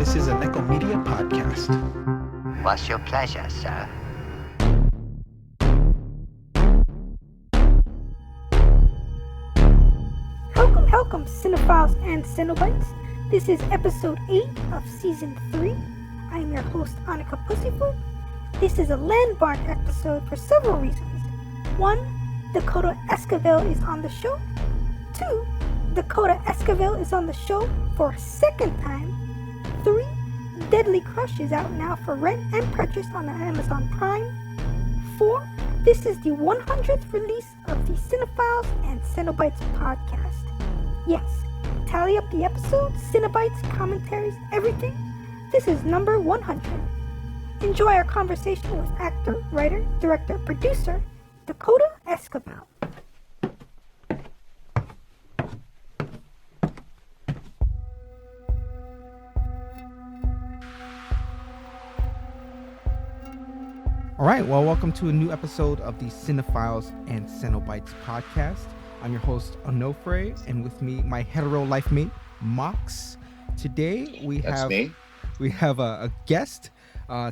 This is a Neko Media podcast. What's your pleasure, sir? Welcome, Cinephiles and Cenobites. This is episode 8 of season 3. I am your host, Annika Pussyfoot. This is a landmark episode for several reasons. 1. Dakota Esquivel is on the show. 2. Dakota Esquivel is on the show for a second time. 3. Deadly Crush is out now for rent and purchase on Amazon Prime. 4. This is the 100th release of the Cinephiles and Cenobites podcast. Yes, tally up the episodes, Cenobites, commentaries, everything. This is number 100. Enjoy our conversation with actor, writer, director, producer, Dakota Esquivel. All right, well, welcome to a new episode of the Cinephiles and Cenobites podcast. I'm your host, Onofre, and with me, my hetero life mate, Mox. Today, we have a guest.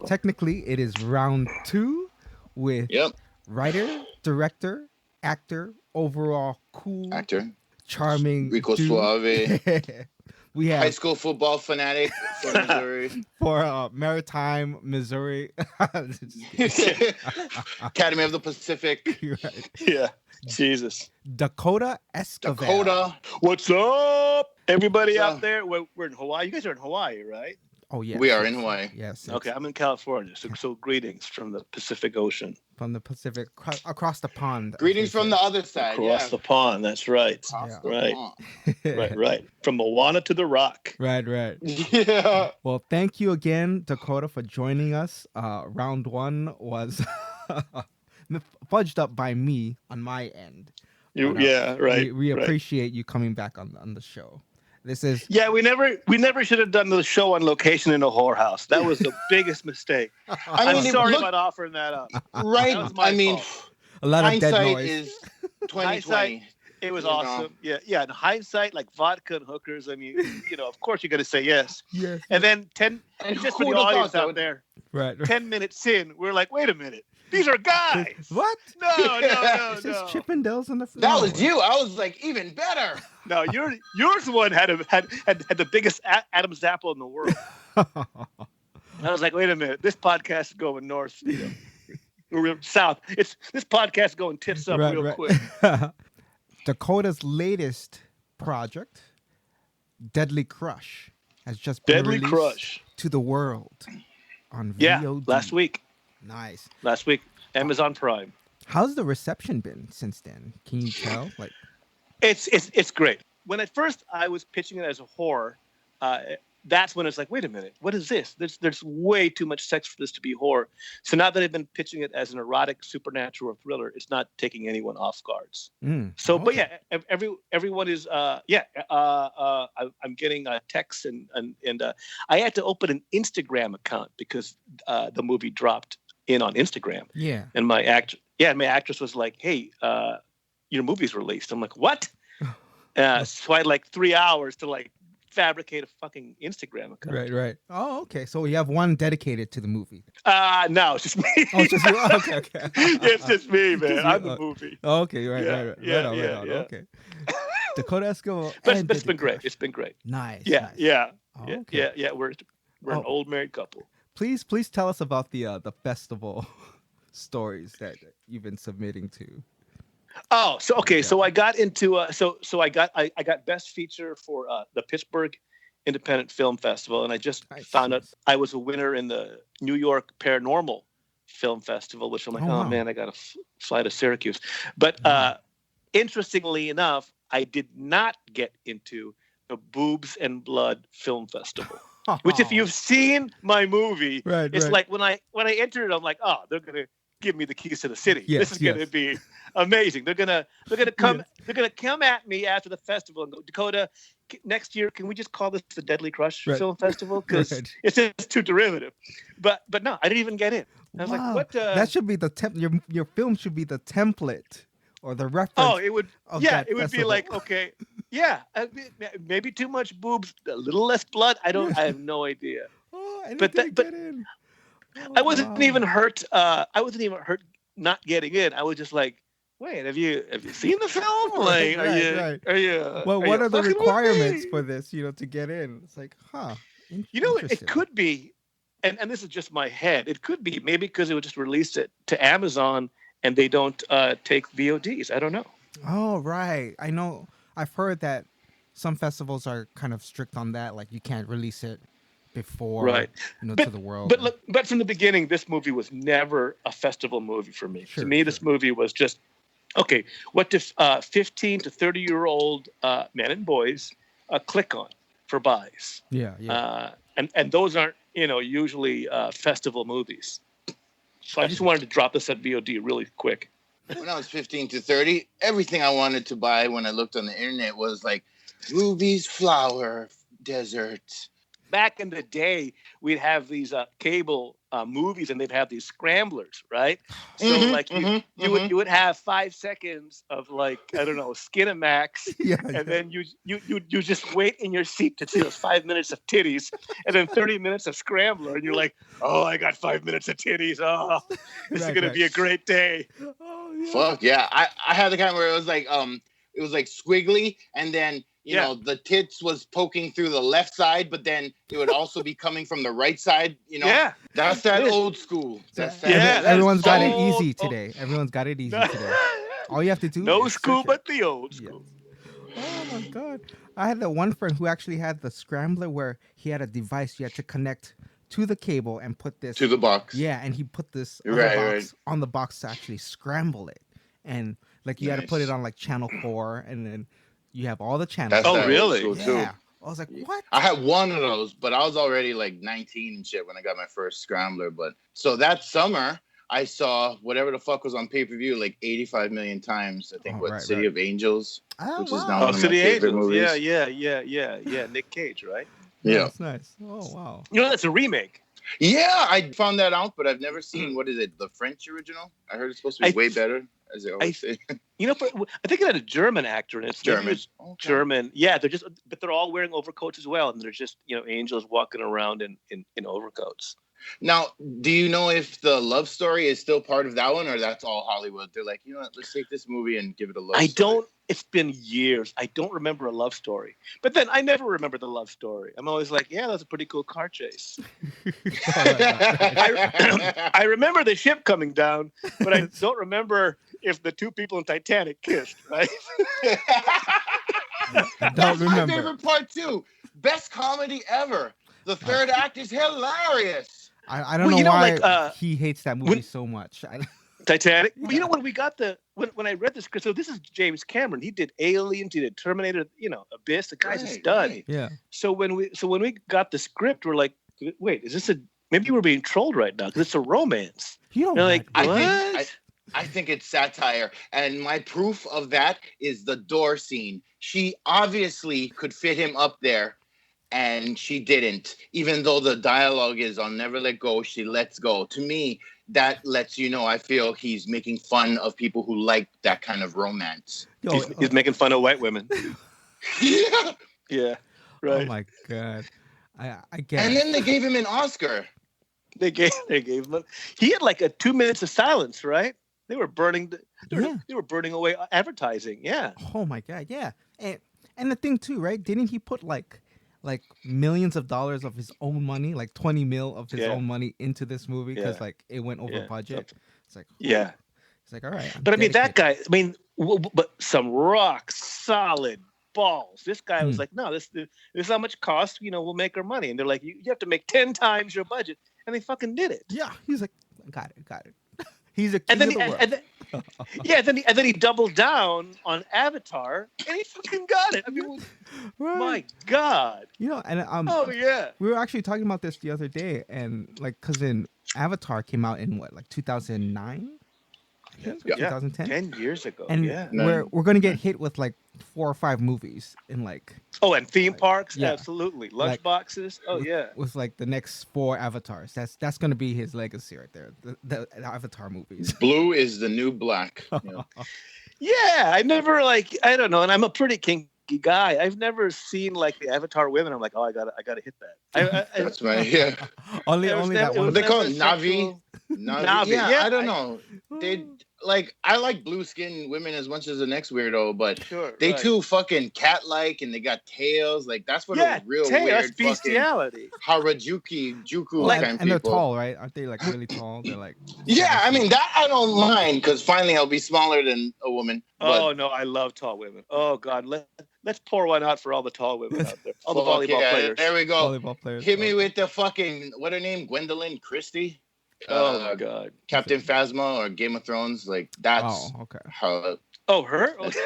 Technically, it is round 2 with writer, director, actor, overall cool, charming, Rico dude. Suave. We have High school football fanatic from Missouri. for Maritime, Missouri. Academy of the Pacific. Right. Yeah, Jesus. Dakota Esquivel. Dakota. What's up, everybody So- out there? We're in Hawaii. You guys are in Hawaii, right? Oh, yes. We are in Hawaii. Yes. Okay, I'm in California. So greetings from the Pacific Ocean. From the Pacific, across the pond. Greetings from the other side. Across the pond, that's right. Yeah. Right. the Right. From Moana to the Rock. Right. Yeah. Well, thank you again, Dakota, for joining us. Round 1 was fudged up by me on my end. But, Right. We right. appreciate you coming back on the show. This is Yeah, we never should have done the show on location in a whorehouse. That was the biggest mistake. I'm sorry about offering that up. Right. That was my fault. a lot of dead hindsight noise. is 2020. Hindsight, it was You know. awesome. Yeah. In hindsight, like vodka and hookers, I mean, of course you're gonna say yes. Yes. And then And just for who the would've audience thought out so? there, Right. 10 minutes in, we're like, wait a minute, these are guys. What? No. It's just Chippendales on the floor. That was you. I was like, even better. No, yours one had the biggest Adam's apple in the world. I was like, wait a minute, this podcast is going north, or south. This podcast is going tits up real quick. Dakota's latest project, Deadly Crush, has just been Deadly released Crush. to the world on Yeah, VOD. last week, Nice. Amazon Prime. How's the reception been since then? Can you tell? Like, It's great. When at first I was pitching it as a horror, that's when it's like, wait a minute, what is this? There's way too much sex for this to be horror. So now that I've been pitching it as an erotic, supernatural, or thriller, it's not taking anyone off guards. So, but yeah, everyone is I'm getting texts and I had to open an Instagram account because the movie dropped in on Instagram. yeah. And my actress was like, hey, your movie's released. I'm like, what? So I had like 3 hours to like fabricate a fucking Instagram account. Right. Oh, okay. So you have one dedicated to the movie. No, it's just me. Oh, it's just you? Okay. It's just me, man. Just I'm you. the movie. Oh, okay, right. Yeah, Right on. yeah. Okay. Dakota Esquivel. But and it's been Deadly great. Crush. It's been great. Nice. Yeah. nice. Yeah. Oh, Yeah. okay. Yeah. We're an old married couple. Please tell us about the festival stories that you've been submitting to. Oh, so okay. So I got into I got best feature for the Pittsburgh Independent Film Festival, and I just found out I was a winner in the New York Paranormal Film Festival, which I'm like, wow. man, I got to fly to Syracuse. But interestingly enough, I did not get into the Boobs and Blood Film Festival. Which, if you've seen my movie, it's like when I entered it, I'm like, oh, they're gonna give me the keys to the city. Yes, this is gonna be amazing. They're gonna come at me after the festival and go, Dakota, next year, can we just call this the Deadly Crush Film Festival? Because it's just too derivative. But no, I didn't even get in. I was like, what? That should be your film should be the template or the reference. Oh, it would. Of Yeah, that it would be festival. like, okay, Yeah, maybe too much boobs, a little less blood. I have no idea. Oh, and But he didn't that- but- get in. I Oh, wasn't wow. even hurt. I wasn't even hurt not getting in. I was just like, wait, have you seen the film? Like, Right. are you? Well, are what you are the fucking with requirements me? for this? To get in. It's like, huh? You know, it Interesting. could be, and this is just my head. It could be maybe because it was just released it to Amazon and they don't take VODs. I don't know. Oh, right. I know. I've heard that some festivals are kind of strict on that. Like, you can't release it before, Right. to the world. But look, but from the beginning, this movie was never a festival movie for me. Sure, To me, this sure. movie was just okay. What do 15 to 30-year-old men and boys click on for buys? Yeah. And those aren't usually festival movies. So I just wanted to drop this at VOD really quick. When I was 15 to 30, everything I wanted to buy when I looked on the internet was like Ruby's Flower Desert. Back in the day, we'd have these cable movies, and they'd have these scramblers, right? So Mhm, like you would have 5 seconds of like I don't know Skinamax, Yeah. and then you just wait in your seat to see those 5 minutes of titties, and then 30 minutes of scrambler, and you're like, oh, I got 5 minutes of titties. Oh, this is Right, gonna right. be a great day. Oh, yeah. Fuck yeah. I had the kind where it was like squiggly, and then you Yeah. know the tits was poking through the left side, but then it would also be coming from the right side. Yeah. That's that Yeah. old school. That's that. Yeah, that's Everyone's got it old- easy today. Everyone's got it easy today. All you have to do No is school search it. but the old Yeah. school. Oh my god! I had that one friend who actually had the scrambler where he had a device you had to connect to the cable and put this To the box. yeah, and he put this other Right, box right. on the box to actually scramble it, and like you had to put it Nice. on like channel 4, and then you have all the channels. That's Oh, that old really? school, too. Yeah, I was like, what? I had one of those, but I was already like 19 and shit when I got my first scrambler. But so that summer, I saw whatever the fuck was on pay-per-view like 85 million times. I think Oh, right, City right. of Angels, Oh, which is wow. now Oh, one of my City favorite Angels. movies. Yeah. Nick Cage, right? Yeah. That's nice. Oh wow. You know that's a remake. Yeah, I found that out, but I've never seen what is it, the French original? I heard it's supposed to be I- way better, as they always say. You know, I think it had a German actor in it. Maybe it German. was German. Yeah, but they're all wearing overcoats as well, and they're just angels walking around in overcoats. Now, do you know if the love story is still part of that one, or that's all Hollywood? They're like, you know what, let's take this movie and give it a love I story. don't. It's been years. I don't remember a love story. But then I never remember the love story. I'm always like, yeah, that's a pretty cool car chase. I remember the ship coming down, but I don't remember if the two people in Titanic kissed. Right? Don't That's my remember. favorite part too. Best comedy ever. The third act is hilarious. I don't Well, know you know, why like, he hates that movie so much. Titanic. Well, you know when we got when I read this, so this is James Cameron. He did Aliens, he did Terminator, Abyss. The guy's a Right, stud. right. Yeah. So when we got the script, we're like, wait, is this maybe we're being trolled right now because it's a romance. You don't They're like, like what? I think it's satire, and my proof of that is the door scene. She obviously could fit him up there, and she didn't. Even though the dialogue is, "I'll never let go," she lets go. To me, that lets you know. I feel he's making fun of people who like that kind of romance. Yo, He's making fun of white women. Yeah. Yeah, oh right. my god. I get And it. then they gave him an Oscar. They gave him. He had like a 2 minutes of silence, right? They were burning. Yeah. They were burning away advertising. Yeah. Oh my god, yeah. And the thing too, right? Didn't he put like millions of dollars of his own money, like 20 mil of his Yeah. own money into this movie because Yeah. like it went over Yeah, budget? It's like Yeah. It's like all right. I'm But I mean, that dedicated. guy. I mean, but some rock solid balls. This guy was like, no, this is how much it costs. We'll make our money. And they're like, you have to make 10 times your budget, and they fucking did it. Yeah, he's like, got it. He's a king And then, of the world. and then he doubled down on Avatar, and he fucking got it. I mean, Right. my God. And Oh yeah. we were actually talking about this the other day, and like, cause in Avatar came out in what, like 2009, I think, Yeah. 2010, 10 years ago. and yeah. we're gonna get hit with like 4 or 5 movies in like Oh, and theme parks, Yeah. absolutely. Like- Lunchboxes. Oh with, yeah. with like the next 4 Avatars. That's gonna be his legacy right there. The Avatar movies. Blue is the new black. Yeah, I never I don't know, and I'm a pretty King bulky guy. I've never seen like the Avatar women. I'm like, oh, I gotta hit that. That's right. Yeah. only it was only never- that it one. was They call never it Navi. sexual. Navi. Navi, Yeah, yeah, I don't know. They like I like blue skinned women as much as the next weirdo, but Sure, they right. too fucking cat like and they got tails. Like that's what Yeah, a real tail, that's weird fucking bestiality. Juku Well, kind and of they're people. tall, right? Aren't they like really tall? They're like Yeah, I 7 feet. mean that I don't mind because finally I'll be smaller than a woman. But Oh no, I love tall women. Oh God, let's pour one out for all the tall women out there, all the fuck volleyball yeah, players. there we go. volleyball players. Hit me with the fucking what her name? Gwendolyn Christie. Oh my God. Captain Phasma or Game of Thrones. Like that's Oh, okay. how. Oh, her? Okay.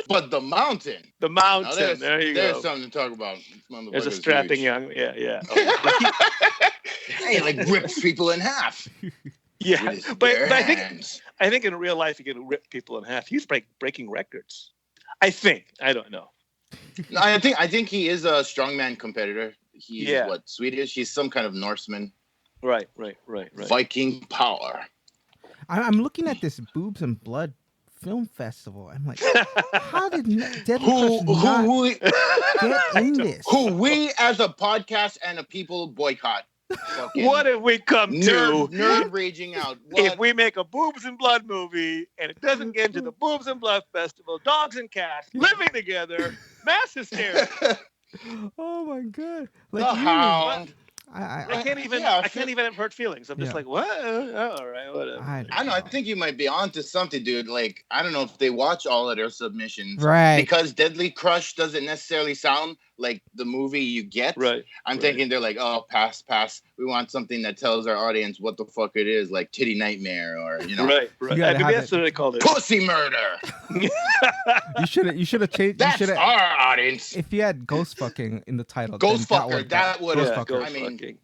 But the mountain. The Now mountain. There you there's go. something to talk about. This There's a motherfucker's strapping huge. young. Yeah. He like rips people in half. Yeah, with his but bare I hands. think in real life you can rip people in half. He's breaking records. I think. I don't know. No, I think he is a strongman competitor. He's Yeah. what, Swedish? He's some kind of Norseman. Right. Viking power. I'm looking at this boobs and blood film festival. I'm like, how did Deadly Who Crush not who get in this? who we as a podcast and a people boycott. Fucking What have we come to? nerd raging out. If What? we make a boobs and blood movie and it doesn't get into the boobs and blood festival, dogs and cats living together, mass hysteria. Oh my god! The Like, Hound. I can't even. Yeah, I can't even have hurt feelings. I'm just Yeah. like, what? Oh, all right, whatever. I I know. I think you might be onto something, dude. Like, I don't know if they watch all of their submissions. right. Because Deadly Crush doesn't necessarily sound like the movie you get. Right. I'm right. thinking they're like, oh, pass. We want something that tells our audience what the fuck it is, like Titty Nightmare or, you know, Right. You gotta Maybe have that's it. what they called it. Pussy Murder. You should have changed. That's You should have. our audience. If you had ghost fucking in the title, Ghost then fucker. would- That would Ghost have. fucker. I mean, fucking.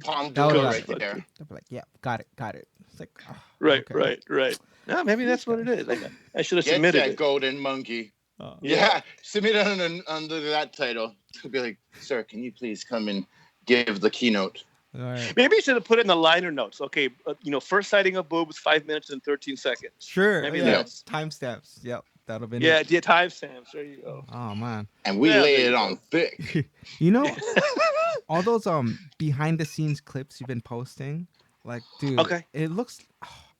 Palm That Duo would've- right there. They'll be like, yeah, got it. It's like, oh, Right. okay. Right. No, maybe that's what it is. Like, I should have Get submitted that it. golden monkey. Oh. Yeah, submit it under that title. To be like, sir, can you please come and give the keynote? All right. Maybe you should have put it in the liner notes. Okay, first sighting of boobs, 5 minutes and 13 seconds. Sure. Maybe yeah. that's- Timestamps. Yep. That'll be Yeah, timestamps. There you go. Oh man. And we Yeah, lay there it you on thick. You know, all those behind the scenes clips you've been posting, like, dude, Okay. it looks.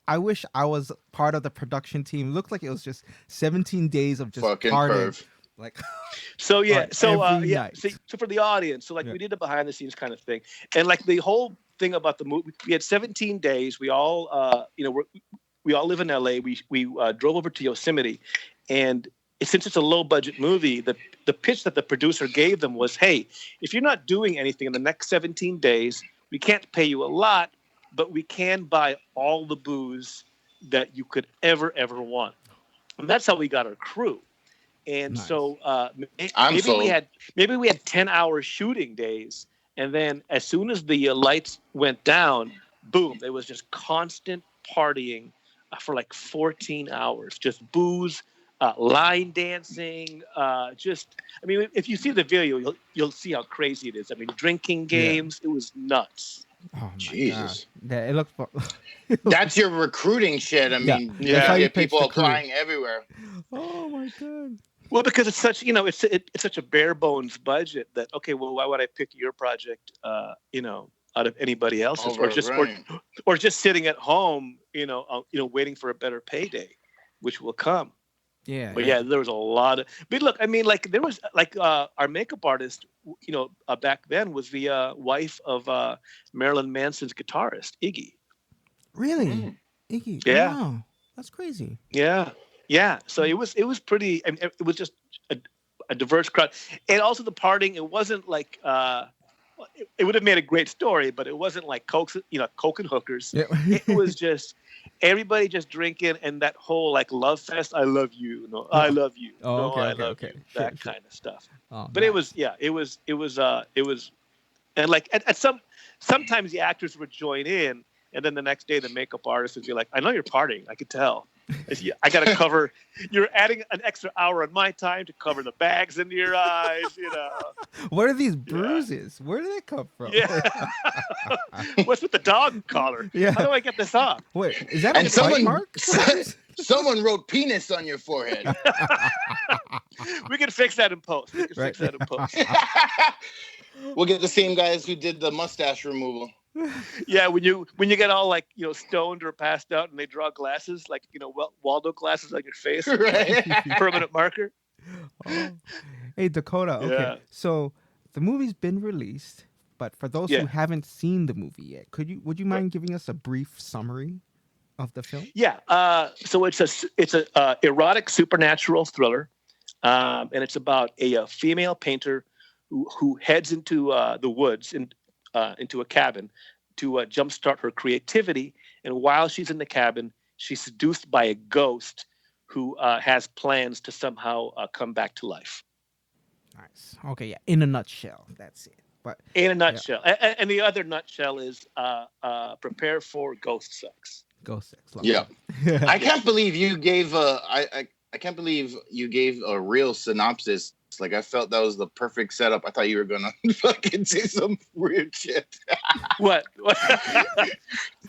I wish I was part of the production team. It looked like it was just 17 days of just Fucking partying. perv. Like, So yeah, Like, so every yeah, night. so for the audience, so like Yeah. we did a behind the scenes kind of thing, and like the whole thing about the movie, we had 17 days. We all, we all live in LA. We drove over to Yosemite, and since it's a low budget movie, the pitch that the producer gave them was, hey, if you're not doing anything in the next 17 days, we can't pay you a lot, but we can buy all the booze that you could ever want, and that's how we got our crew. And Nice. so I'm maybe sold. we had 10-hour shooting days, and then as soon as the lights went down, boom, there was just constant partying for like 14 hours, just booze, line dancing, if you see the video, you'll see how crazy it is. I mean, drinking games, it was nuts. oh my Jesus. God. Yeah, it looked. That's your recruiting shit. I Yeah. mean, Yeah. That's how you you pitch people the crew. applying everywhere. Oh my God. Well, because it's such, it's such a bare bones budget that, okay, well, why would I pick your project, out of anybody else's, or just sitting at home, waiting for a better payday, which will come. Yeah. But yeah, there was a lot of. But look, I mean, like there was like our makeup artist, back then was the wife of Marilyn Manson's guitarist, Iggy. Really? Mm. Iggy. Yeah. Wow. That's crazy. Yeah. So it was pretty. I mean, it was just a diverse crowd, and also the partying. It wasn't like it would have made a great story, but it wasn't like coke and hookers. Yeah. It was just everybody just drinking, and that whole like love fest. I love you. No, I love you. Oh, no, okay, I okay, love okay. you. Sure, That sure. kind of stuff. Oh, But it was, and like at sometimes the actors would join in, and then the next day the makeup artist would be like, "I know you're partying. I could tell." I got to cover. You're adding an extra hour on my time to cover the bags into your eyes. What are these bruises? Where do they come from? Yeah. What's with the dog collar? Yeah. How do I get this off? Wait, is that And a bite someone mark? someone wrote penis on your forehead. We can fix that in post. Right. We'll get the same guys who did the mustache removal. Yeah, when you get all like stoned or passed out, and they draw glasses like Waldo glasses on your face, Right. permanent marker. Oh. Hey, Dakota. Okay, Yeah. so the movie's been released, but for those Yeah. who haven't seen the movie yet, would you mind giving us a brief summary of the film? Yeah. So it's a erotic supernatural thriller, and it's about a female painter who heads into the woods into a cabin to jumpstart her creativity. And while she's in the cabin, she's seduced by a ghost who has plans to somehow come back to life. Nice. Okay, yeah. In a nutshell, that's it. But In a nutshell. And the other nutshell is prepare for ghost sex. ghost sex. Love Yeah. it. I can't believe you gave I can't believe you gave a real synopsis. Like, I felt that was the perfect setup. I thought you were gonna fucking say some weird shit. What?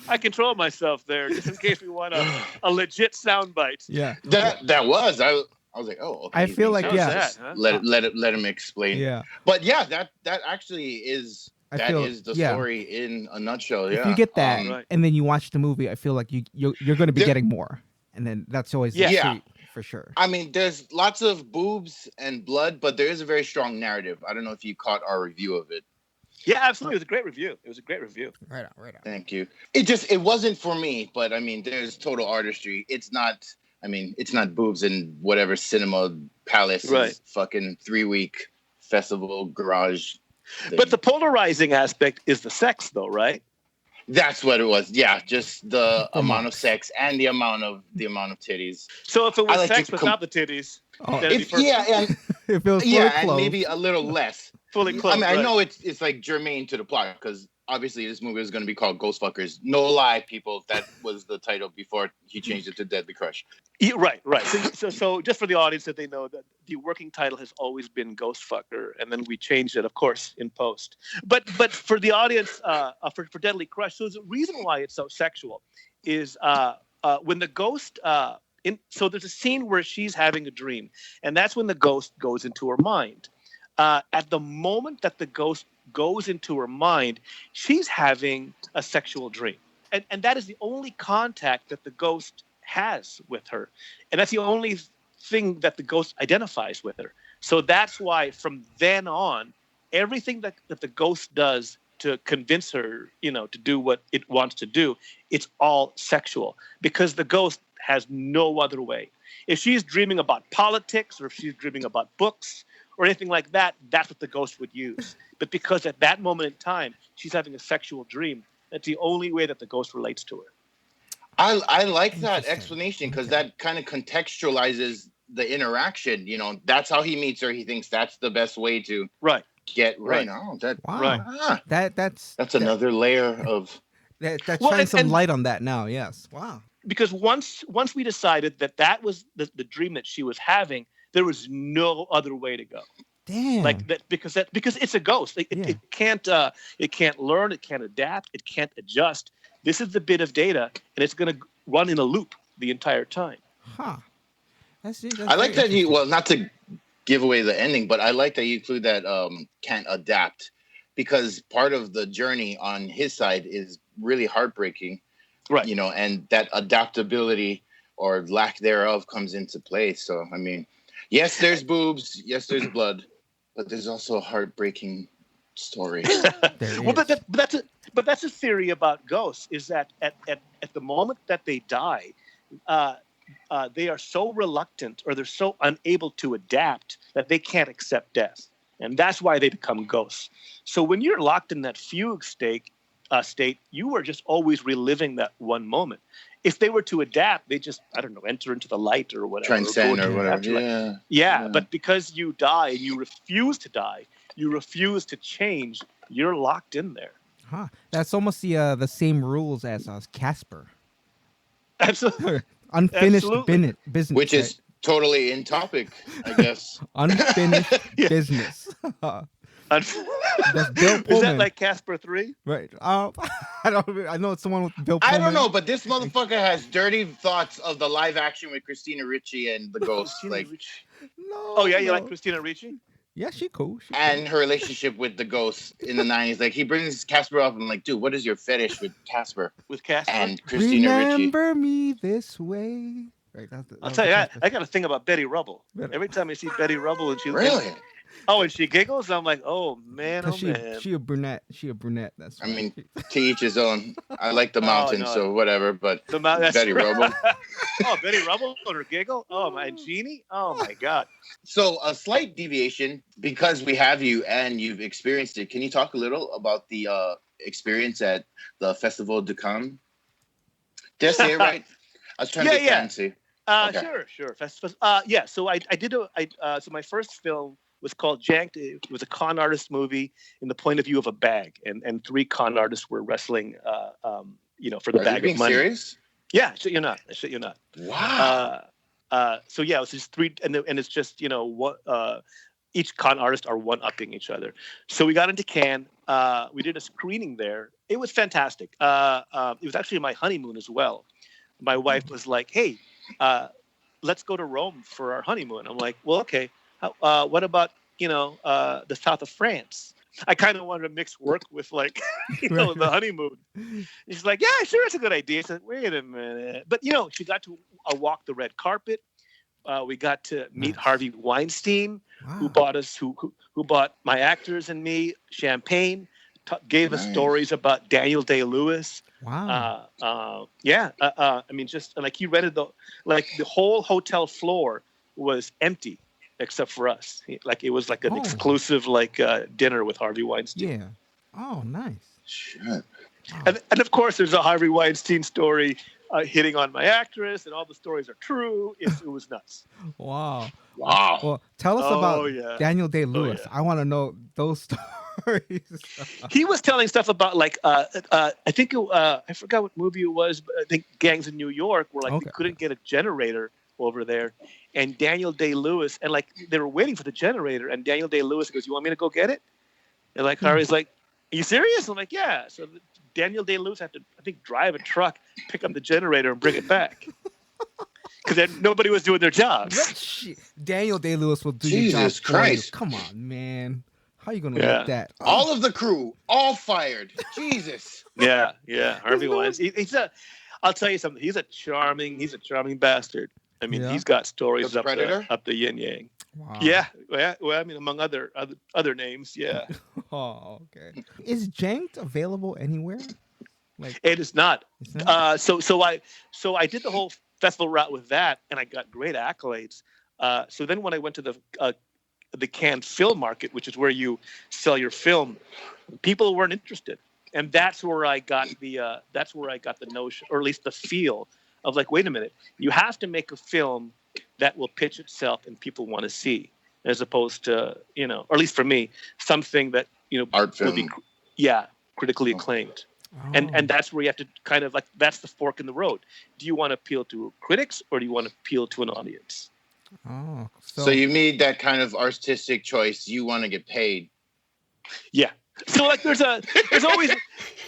I control myself there just in case we want a legit soundbite. Yeah. That was I was like, oh, okay. I feel like, How's yeah. that, huh? Let him explain. Yeah. But yeah, that actually is I that feel- is the yeah. story in a nutshell. Yeah. If you get that Right. and then you watch the movie, I feel like you're going to be There- getting more. And then that's always the Yeah. treat, for sure. I mean, there's lots of boobs and blood, but there is a very strong narrative. I don't know if you caught our review of it. Yeah, absolutely. It was a great review. Right on. Thank you. It wasn't for me, but I mean, there's total artistry. It's not boobs in whatever cinema palace Right. fucking 3-week festival garage thing. But the polarizing aspect is the sex, though, right? That's what it was. Yeah, just the For amount of months. sex and the amount of titties. So if it I was like to sex without the titties, Oh, then it'd be If, perfect. yeah, and if it was fully yeah, and clothed. maybe a little less. Fully clothed. I mean, I right. know it's like germane to the plot because obviously this movie is going to be called Ghost Fuckers. No lie, people, that was the title before he changed it to Deadly Crush. Yeah, right. So just for the audience that they know that the working title has always been Ghost Fucker, and then we changed it, of course, in post. But for the audience, for Deadly Crush, so the reason why it's so sexual is when the ghost. So there's a scene where she's having a dream, and that's when the ghost goes into her mind. At the moment that the ghost goes into her mind, she's having a sexual dream. And that is the only contact that the ghost has with her. And that's the only thing that the ghost identifies with her. So that's why from then on, everything that the ghost does to convince her, to do what it wants to do, it's all sexual because the ghost has no other way. If she's dreaming about politics or if she's dreaming about books or anything like that, that's what the ghost would use. But because at that moment in time, she's having a sexual dream, that's the only way that the ghost relates to her. I like that Interesting. explanation because that kind of contextualizes the interaction. That's how he meets her. He thinks that's the best way to Right. get Right. now. That Wow. Right. That's another layer of. that Well, shines some and- light on that now. Yes. Wow. Because once we decided that was the dream that she was having, there was no other way to go. Damn. Like that because it's a ghost. It can't learn, it can't adapt, it can't adjust. This is the bit of data, and it's going to run in a loop the entire time. Huh. That's I like very that he. interesting. Well, not to give away the ending, but I like that you include that can't adapt because part of the journey on his side is really heartbreaking. Right. And that adaptability or lack thereof comes into play. So, I mean, yes, there's boobs, yes, there's blood, but there's also a heartbreaking story. There Well, is. but that's a theory about ghosts. Is that at the moment that they die, they are so reluctant or they're so unable to adapt that they can't accept death, and that's why they become ghosts. So when you're locked in that fugue state, you are just always reliving that one moment. If they were to adapt, they just enter into the light or whatever, Transcend go or into the whatever. afterlife. Yeah. Yeah, but because you die and you refuse to die, you refuse to change, you're locked in there. Huh. That's almost the same rules as Casper. Absolutely. Unfinished Absolutely. business. which is totally in topic, I guess. unfinished Yeah. business. That's Is Bill Pullman. that like Casper 3? Right. I know it's someone with Bill I Pullman. don't know, but this motherfucker has dirty thoughts of the live action with Christina Ricci and the ghost, Christina like, Ricci. No. Oh yeah, you no. like Christina Ricci? Yeah, she cool. She cool. and her relationship with the ghost in the 90s. Like, he brings Casper up and like, dude, what is your fetish with Casper With Casper? and Christina Ricci? Remember me this way. Right. I'll tell you, I got a thing about Betty Rubble. Better. Every time I see Betty Rubble and she Really? and she giggles, I'm like, oh man, oh man. She a brunette. She a brunette. That's. I why. mean, to each his own. I like the Oh, mountain, no. so whatever. But That's Betty right. Rubble. Oh, Betty Rubble and her giggle. Oh my, Jeannie. Oh my God. So a slight deviation, because we have you and you've experienced it. Can you talk a little about the experience at the Festival de Cannes? Did I say it right? I was trying to be fancy. Okay. Sure. Yeah. So I did so my first film was called Janked. It was a con artist movie in the point of view of a bag, and 3 con artists were wrestling, for the Are you bag being of money. serious? Yeah, shit, you're not. Wow. So yeah, it's just 3, and it's just what each con artist are one-upping each other. So we got into Cannes. We did a screening there. It was fantastic. It was actually my honeymoon as well. My wife was like, "Hey, let's go to Rome for our honeymoon." I'm like, "Well, okay. What about the south of France?" I kind of wanted to mix work with like the honeymoon. She's like, "Yeah, sure, it's a good idea." I said, "Wait a minute," but she got to walk the red carpet. We got to meet Harvey Weinstein, who bought my actors and me champagne, gave us stories about Daniel Day-Lewis. Wow. I mean, just like he rented the whole hotel floor was empty except for us. Like it was like an exclusive dinner with Harvey Weinstein. Yeah. Oh, nice. Shit. And of course, there's a Harvey Weinstein story hitting on my actress, and all the stories are true. It was nuts. Wow. Wow. Well, tell us about Daniel Day-Lewis. yeah. I want to know those stories. He was telling stuff about I think I forgot what movie it was, but I think Gangs in New York, where they couldn't get a generator over there, and Daniel Day-Lewis, and they were waiting for the generator, and Daniel Day-Lewis goes, "You want me to go get it?" And Harvey's like, "Are you serious?" I'm like, "Yeah." So Daniel Day-Lewis had to, I think, drive a truck, pick up the generator, and bring it back. Because nobody was doing their jobs. Daniel Day-Lewis will do Jesus your job Christ. for you. Come on, man. How are you going to let that? All of the crew, all fired. Jesus. Yeah. Harvey Weinstein. I'll tell you something. He's a charming bastard. I mean, he's got stories up the yin yang. Wow. Yeah. Well, I mean, among other names. Yeah. Oh, okay. Is Janked available anywhere? It is not. It's not? So I did the whole festival route with that, and I got great accolades. So then when I went to the Cannes Film Market, which is where you sell your film, people weren't interested, and that's where I got the notion, or at least the feel of wait a minute, you have to make a film that will pitch itself and people want to see, as opposed to or at least for me, something that art film will be critically acclaimed. Oh. And that's where you have to kind of that's the fork in the road. Do you want to appeal to critics or do you want to appeal to an audience? Oh, so you made that kind of artistic choice. You want to get paid. Yeah. So there's always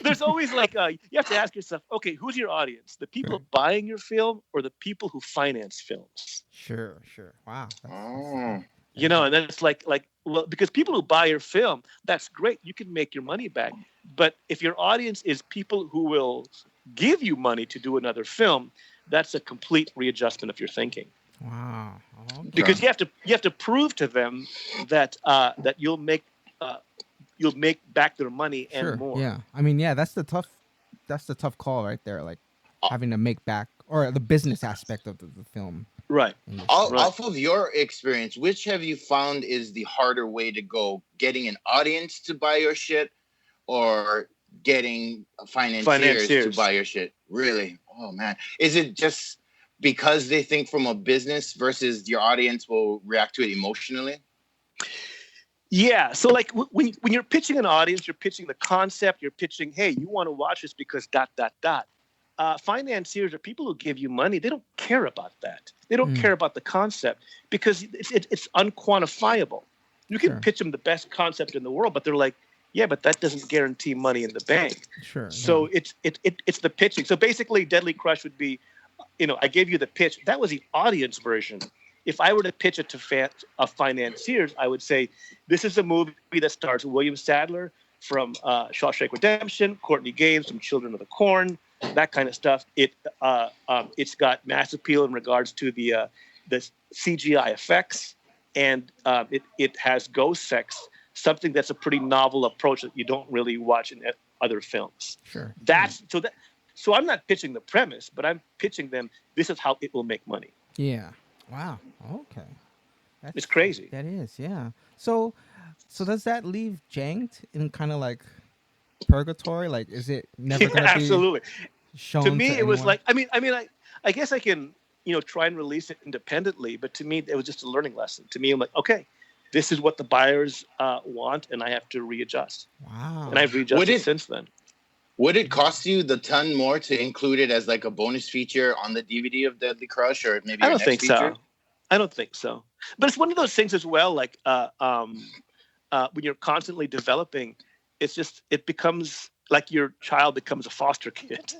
you have to ask yourself, okay, who's your audience? The people buying your film or the people who finance films? Sure. Wow. And then it's well, because people who buy your film, that's great. You can make your money back. But if your audience is people who will give you money to do another film, that's a complete readjustment of your thinking. Wow. Okay. Because you have to prove to them that you'll make back their money and more. Yeah. I mean, that's the tough call right there. Having to make back, or the business aspect of the film. Right. Off of your experience, which have you found is the harder way to go? Getting an audience to buy your shit, or getting financiers to buy your shit? Really? Oh man. Is it just because they think from a business versus your audience will react to it emotionally? Yeah. So when you're pitching an audience, you're pitching the concept, you're pitching, hey, you want to watch this because ... financiers or people who give you money, they don't care about that. They don't Mm. care about the concept because it's unquantifiable. You can Sure. pitch them the best concept in the world, but they're like, yeah, but that doesn't guarantee money in the bank. Sure. So it's the pitching. So basically, Deadly Crush would be, I gave you the pitch. That was the audience version. If I were to pitch it to financiers, I would say, this is a movie that stars William Sadler from Shawshank Redemption, Courtney Gaines from Children of the Corn, that kind of stuff. It's got mass appeal in regards to the CGI effects, and it has ghost sex, something that's a pretty novel approach that you don't really watch in other films. Sure. So I'm not pitching the premise, but I'm pitching them, this is how it will make money. Yeah. Wow. Okay. It's crazy. That is, yeah. So does that leave Janked in kind of like purgatory? Like, is it never going to be Absolutely. shown To me, it was anyone? like, I guess I can, try and release it independently, but to me, it was just a learning lesson. To me, I'm like, okay, this is what the buyers want, and I have to readjust. Wow. And I've readjusted since then. Would it cost you the ton more to include it as like a bonus feature on the DVD of Deadly Crush, or maybe I your don't next think feature? so. I don't think so. But it's one of those things as well, like when you're constantly developing, it becomes like your child becomes a foster kid.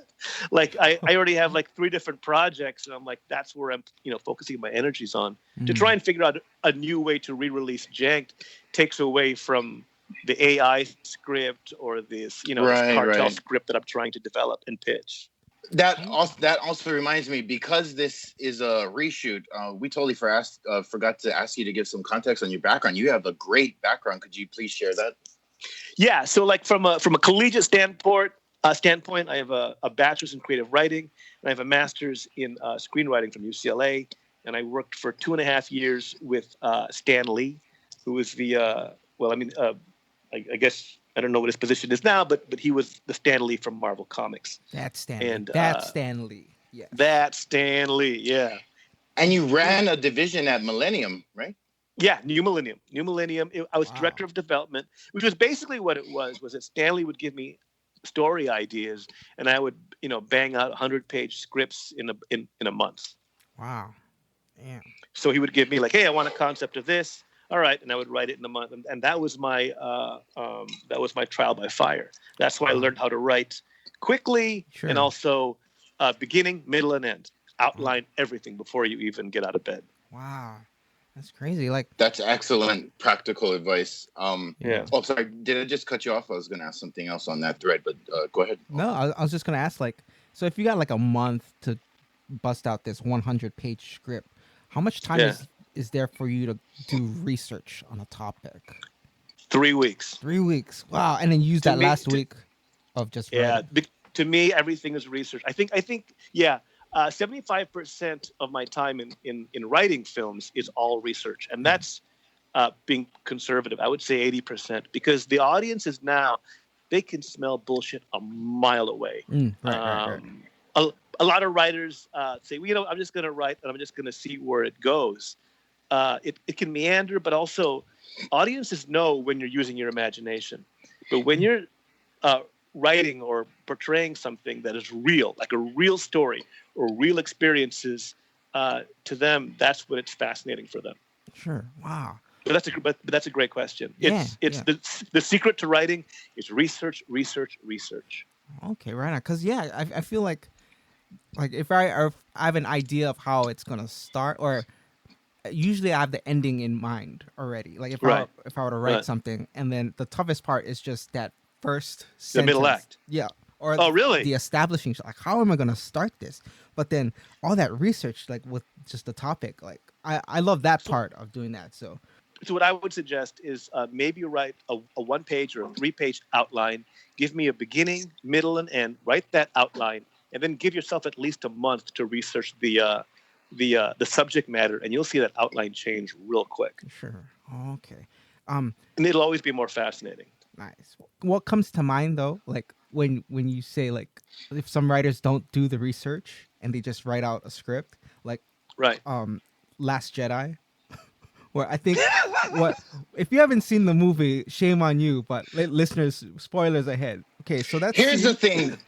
Like I already have like 3 different projects, and I'm like, that's where I'm, focusing my energies on. To try and figure out a new way to re-release Janked takes away from the AI script or this, cartel script that I'm trying to develop and pitch. That also reminds me, because this is a reshoot, we totally forgot to ask you to give some context on your background. You have a great background. Could you please share that? Yeah. So like from a collegiate standpoint, I have a bachelor's in creative writing, and I have a master's in screenwriting from UCLA. And I worked for 2.5 years with Stan Lee, who was the, I guess, I don't know what his position is now, but he was the Stan Lee from Marvel Comics. That's Stan Lee. And, That's Stan Lee. Yeah. That's Stan Lee, yeah. And you ran a division at Millennium, right? Yeah, New Millennium. I was director of development, which was basically what it was that Stan Lee would give me story ideas, and I would, bang out 100-page scripts in a month. Wow. Yeah. So he would give me like, hey, I want a concept of this. All right, and I would write it in a month, and that was my trial by fire. That's why I learned how to write quickly, Sure. and also beginning, middle, and end. Outline everything before you even get out of bed. Wow. That's crazy. Like, That's excellent practical advice. Yeah. Oh, sorry. Did I just cut you off? I was going to ask something else on that thread, but go ahead. no, I was just going to ask, like, so if you got like a month to bust out this 100-page script, how much time is there for you to do research on a topic? 3 weeks. 3 weeks. Wow. And then use that last week of just writing. To me, everything is research. I think 75% of my time in writing films is all research, and that's being conservative. I would say 80%, because the audience is now, they can smell bullshit a mile away. Right. A lot of writers say, well, I'm just going to write and I'm just going to see where it goes. It can meander, but also audiences know when you're using your imagination. But when you're writing or portraying something that is real, like a real story or real experiences, to them, that's when it's fascinating for them. Sure. Wow. But that's a great question. The secret to writing is research. Okay, right on. Because I feel like if I have an idea of how it's gonna start, or usually I have the ending in mind already. Like if I were to write something, and then the toughest part is just that first sentence. The middle act. Yeah. Or really? The establishing shot. Like, how am I gonna start this? But then all that research, like with just the topic, like I love that part of doing that. So what I would suggest is maybe write a 1-page or a 3-page outline. Give me a beginning, middle, and end. Write that outline, and then give yourself at least a month to research the subject matter, and you'll see that outline change real quick. Sure. Okay. And it'll always be more fascinating. Nice. What comes to mind though, like when you say, like, if some writers don't do the research and they just write out a script, like Last Jedi, where I think if you haven't seen the movie, shame on you, but listeners, spoilers ahead. Okay, so that's Here's the thing.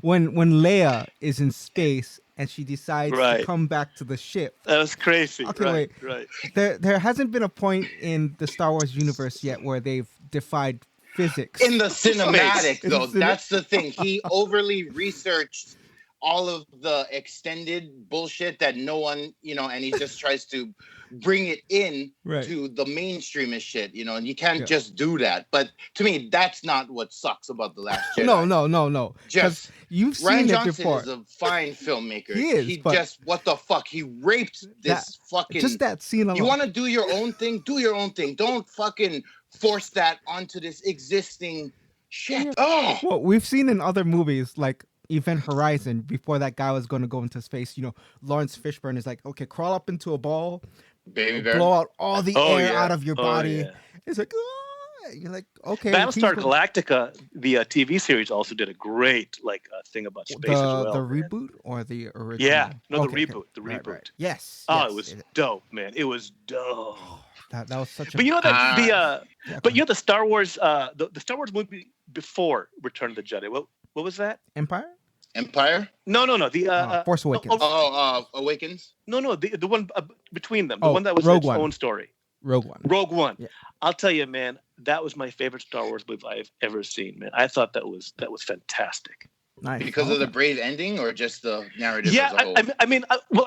when Leia is in space and she decides to Right. come back to the ship. That was crazy. Okay, right, wait. right. There hasn't been a point in the Star Wars universe yet where they've defied physics. In the cinematic, In the though, cine- that's the thing. He overly researched all of the extended bullshit that no one, and he just tries to bring it in Right. to the mainstreamish shit, and you can't Yeah. just do that. But to me, that's not what sucks about The Last Jedi. No. Because Just you've seen Ryan it Johnson before. is a fine filmmaker. He is, but- just what the fuck? He raped this fucking. Just that scene alone. You want to do your own thing? Do your own thing. Don't fucking force that onto this existing shit. Oh, Well, we've seen in other movies like Event Horizon, before that guy was going to go into space, Lawrence Fishburne is like, okay, crawl up into a ball, baby bear. blow out all the Oh, air yeah. out of your Oh, batty. yeah. It's like, "Ah." You're like, okay. Battlestar he's- Galactica, the TV series, also did a great thing about space as well. the man. reboot or the original? Yeah, no, the Okay, reboot. The right, reboot. right. Yes. Oh, yes, it was dope, man. It was dope. that was such a. But you know that yeah, but you know the Star Wars, the Star Wars movie before Return of the Jedi. What was that? Empire? Empire. No. The Force Awakens. Awakens. No. The one between them. The Oh, one that was Rogue its One. own story. Rogue One. Rogue One. Yeah. I'll tell you, man, that was my favorite Star Wars movie I've ever seen, man. I thought that was fantastic. Nice. Because of the Okay. brave ending, or just the narrative Yeah, as a whole?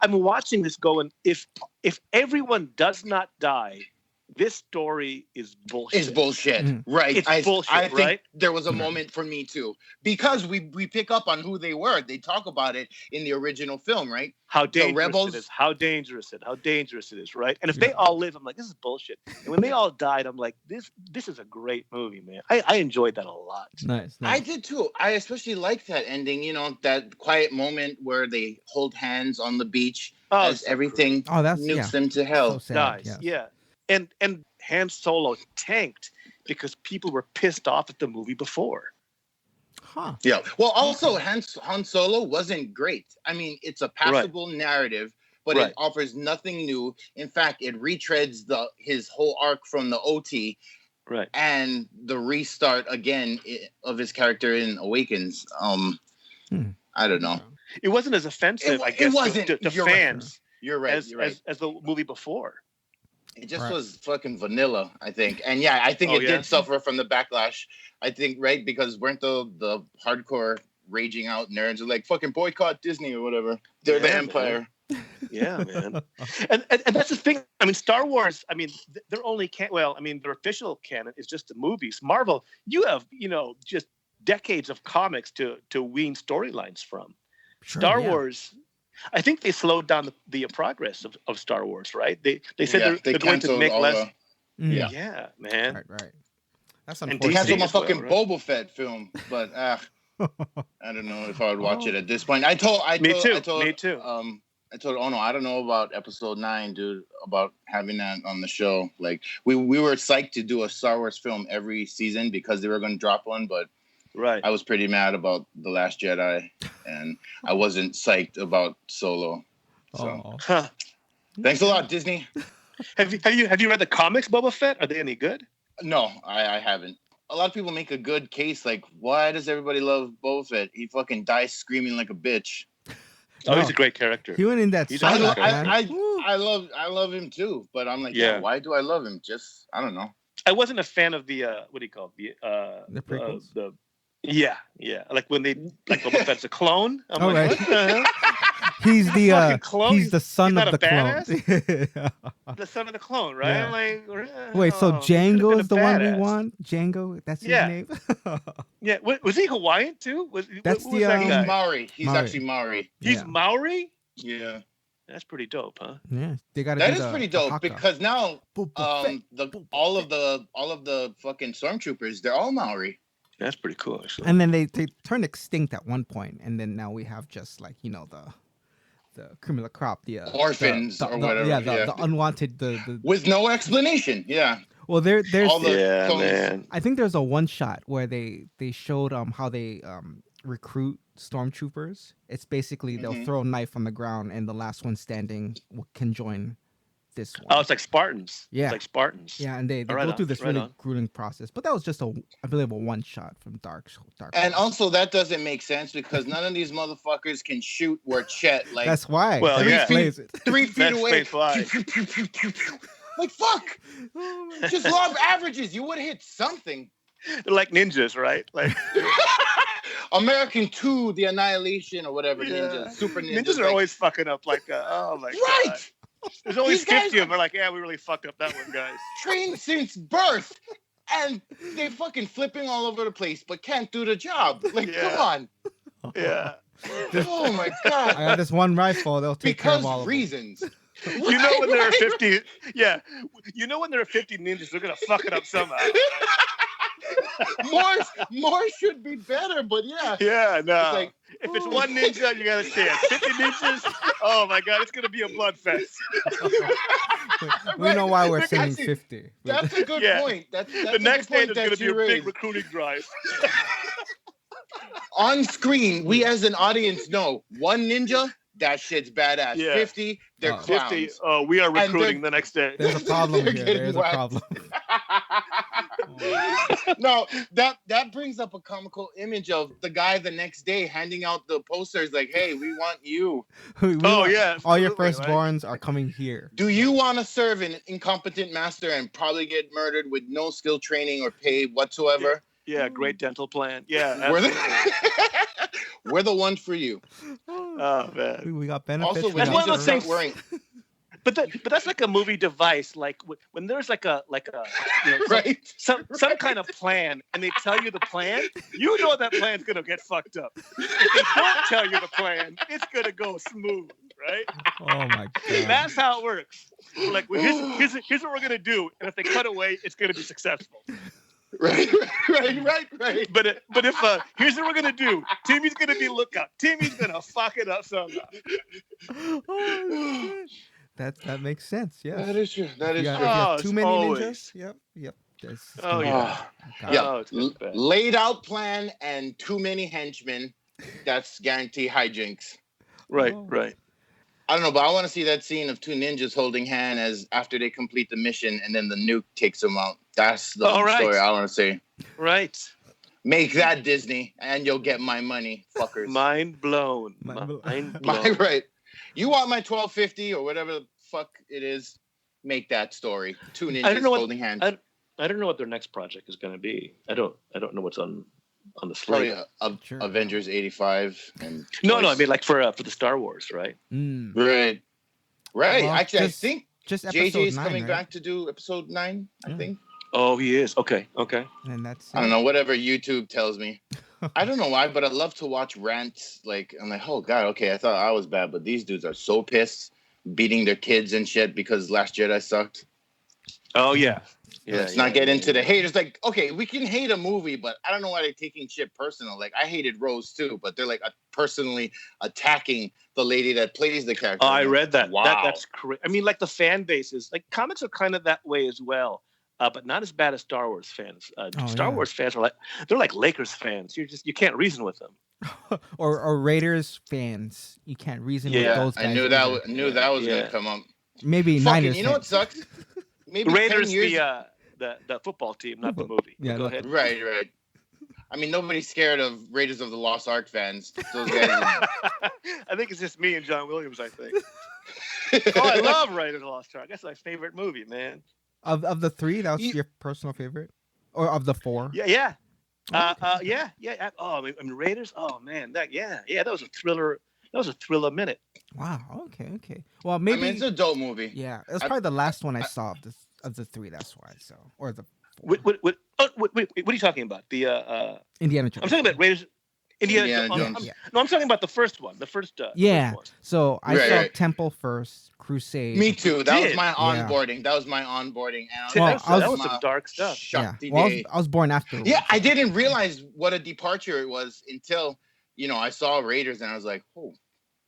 I'm watching this going. If everyone does not die, this story is bullshit. It's bullshit, Mhm. right? It's bullshit, I think right? there was a Right. moment for me too, because we pick up on who they were. They talk about it in the original film, right? How dangerous rebels- it is. How dangerous it is, right? And if they all live, I'm like, this is bullshit. And when they all died, I'm like, this is a great movie, man. I enjoyed that a lot. Nice. I did too. I especially liked that ending. That quiet moment where they hold hands on the beach Oh, as so everything Oh, that's nukes yeah. them to So hell. sad. nice. yes. Yeah. And Han Solo tanked because people were pissed off at the movie before. Huh. Yeah. Well, also Han Solo wasn't great. I mean, it's a passable narrative, but Right. it offers nothing new. In fact, it retreads his whole arc from the OT Right. and the restart again of his character in Awakens. I don't know. It wasn't as offensive, I guess, wasn't. to You're right. fans You're right. as, You're right. as the movie before. It just Right. was fucking vanilla, I think. And yeah, I think Oh, it yeah? did suffer from the backlash. I think, right? Because weren't the hardcore raging out nerds are like fucking boycott Disney or whatever. They're the Yeah, empire. Yeah, man. and that's the thing. I mean, Star Wars, I mean, they're only their official canon is just the movies. Marvel, you have, just decades of comics to wean storylines from. Sure, Star yeah. Wars, I think they slowed down the progress of Star Wars, right? They said Yeah, they're going to canceled make all less. Mm. Yeah. Man. Right. That's And They unfortunate. canceled my as well, fucking right? Boba Fett film, but I don't know if I would watch Oh. it at this point. I told Me too. I told Ono, I don't know about episode 9, dude, about having that on the show. Like we were psyched to do a Star Wars film every season because they were going to drop one, but Right. I was pretty mad about The Last Jedi, and I wasn't psyched about Solo. So Oh. Huh. thanks a lot, Disney. Have you read the comics, Boba Fett? Are they any good? No, I haven't. A lot of people make a good case, like, why does everybody love Boba Fett? He fucking dies screaming like a bitch. Oh, he's a great character. He went in that He's song, awesome. man. I love him too, but I'm like, Yeah. why do I love him? Just I don't know. I wasn't a fan of the what do you call it? The prequels? Yeah. Like when they Boba Fett's a clone. I'm Oh, like, right. what the hell? He's the Fucking clone? he's the son He's of not the a clone. The son of the clone, right? Yeah. I'm like, Wait, so oh, he could've Django been is a the one we badass. want? Django, that's his Yeah. name. Yeah, was he Hawaiian too? That's what was the, that He's guy? Maori. He's Maori. actually Maori. He's Yeah. Maori. Yeah, That's pretty dope, huh? Yeah, they got that is pretty dope because now Boba all of the fucking stormtroopers, they're all Maori. That's pretty cool, actually. and then they turned extinct at one point, and then now we have just like the cream of the crop, the Orphans or whatever, Yeah, yeah. the unwanted the. With no explanation. Yeah. Well, there's all the Yeah, clones. man. I think there's a one shot where they showed how they recruit stormtroopers. It's basically they'll Mhm. throw a knife on the ground and the last one standing can join this one. Oh, it's like Spartans. Yeah. It's like Spartans. Yeah, and they Right go on, through this right really on. grueling process. But that was just I believe a one shot from Dark. And Horse. also that doesn't make sense because none of these motherfuckers can shoot where Chet like That's why. Well, that yeah. explains it. 3 feet That away. explains why. Pew, pew, pew, pew, pew. Like fuck. Oh my Just law of averages. You would hit something. They're like ninjas, right? Like American 2, the Annihilation or whatever Yeah. ninjas, super ninjas. ninjas are like, always fucking up. Like, oh my right. god. There's always These guys 50 of them. They're like, yeah, we really fucked up that one, guys. Trained since birth, and they fucking flipping all over the place, but can't do the job. Like, Yeah. come on. Yeah. Oh my I god. got this one rifle. They'll take care Because of all of them. reasons. You know when there are 50, yeah. You know when there are 50 ninjas, they're gonna fuck it up somehow. more should be better, but yeah. Yeah, no. It's like, if it's one ninja, you got a chance. 50 ninjas, oh my god, it's gonna be a blood fest. We know why we're Right. sending Actually, 50. That's a good Yeah. point. That's The a next good day, point there's gonna that be you a big raised. recruiting drive. On screen, we as an audience know one ninja, that shit's badass. Yeah. 50, they're Oh. clowns. 50, oh, we are And recruiting the next day. There's a problem They're here. getting There's a whacked. problem. No, that brings up a comical image of the guy the next day handing out the posters like, hey, we want you. Oh, yeah. All your absolutely, right? firstborns are coming here. Do you want to serve an incompetent master and probably get murdered with no skill training or pay whatsoever? Yeah, great dental plan. Yeah. We're absolutely. we're the ones for you. Oh man. We got benefits. Also, we That's when got one of those ninjas start things- wearing But that's like a movie device. Like when there's like a you know, right. some kind of plan, and they tell you the plan, you know that plan's gonna get fucked up. If they don't tell you the plan, it's gonna go smooth, right? Oh my god. That's how it works. We're like, well, here's what we're gonna do, and if they cut away, it's gonna be successful. Right. But if here's what we're gonna do, Timmy's gonna be lookout. Timmy's gonna fuck it up somehow. Oh, shit. That makes sense. Yeah. That is true. That is Yeah, if true. you have Oh, too it's many always. ninjas. Yep. It's Oh, gonna be yeah. bad. Yeah. Oh, it's gonna be bad. Laid out plan and too many henchmen. That's guarantee hijinks. Right, Oh. right. I don't know, but I want to see that scene of two ninjas holding hand as after they complete the mission, and then the nuke takes them out. That's the All right. story I want to see. Right. Make that Disney, and you'll get my money, fuckers. Mind blown. Mind blown. Mind My blown. right. You want my 1250 or whatever the fuck it is? Make that story. Two don't ninjas know what- holding hands. I don't know what their next project is going to be. I don't know what's on the Probably slate. Sure. Avengers 85 and No, I twice. mean like for the Star Wars, right? Mm. right. Well, Actually, just I think Just episode JJ's 9, coming right? back to do episode 9. I Yeah. think. Oh, he is. Okay. And that's I don't know, whatever YouTube tells me. I don't know why, but I love to watch rants. Like, I'm like, oh God, okay, I thought I was bad, but these dudes are so pissed, beating their kids and shit because Last Jedi sucked. Oh yeah. Yeah. Let's not get into the haters. Like, okay, we can hate a movie, but I don't know why they're taking shit personal. Like, I hated Rose too, but they're like personally attacking the lady that plays the character. Oh, I read that. Wow. That's crazy. I mean, like the fan bases, like comics are kind of that way as well, but not as bad as Star Wars fans. Star yeah. Wars fans are they're like Lakers fans. You can't reason with them. or Raiders fans. You can't reason with Yeah, those guys. I knew either. that was Yeah. gonna come up. Maybe Fucking, Niners you know what fans. sucks? Maybe Raiders, 10 years. the football team, not the movie. Yeah, Go no. ahead. Right. I mean, nobody's scared of Raiders of the Lost Ark fans. Those guys. I think it's just me and John Williams. I think. Oh, I love Raiders of the Lost Ark. That's my favorite movie, man. Of the 3, that was You- your personal favorite, or of the 4? Yeah. Oh, Yeah. Oh, I mean, Raiders. Oh man, that was a thriller. That was a thriller minute. Wow. Okay. Well, I maybe. mean, it's a dope movie. Yeah, it was probably the last one I saw of the 3. That's why. So, or the 4. What are you talking about? The Indiana Jones. I'm talking about Raiders. Indiana Indiana Jones. Jones. Yeah. No, I'm talking about the first one. The first. Yeah. First one. So I Right, saw right. Temple first, Crusade. Me too. That was Did. my Yeah. onboarding. That was my onboarding. And Dude, Well, that was some dark stuff. Yeah. Shakti Well, Day. I was born after. Yeah, I didn't realize what a departure it was until, I saw Raiders and I was like, oh,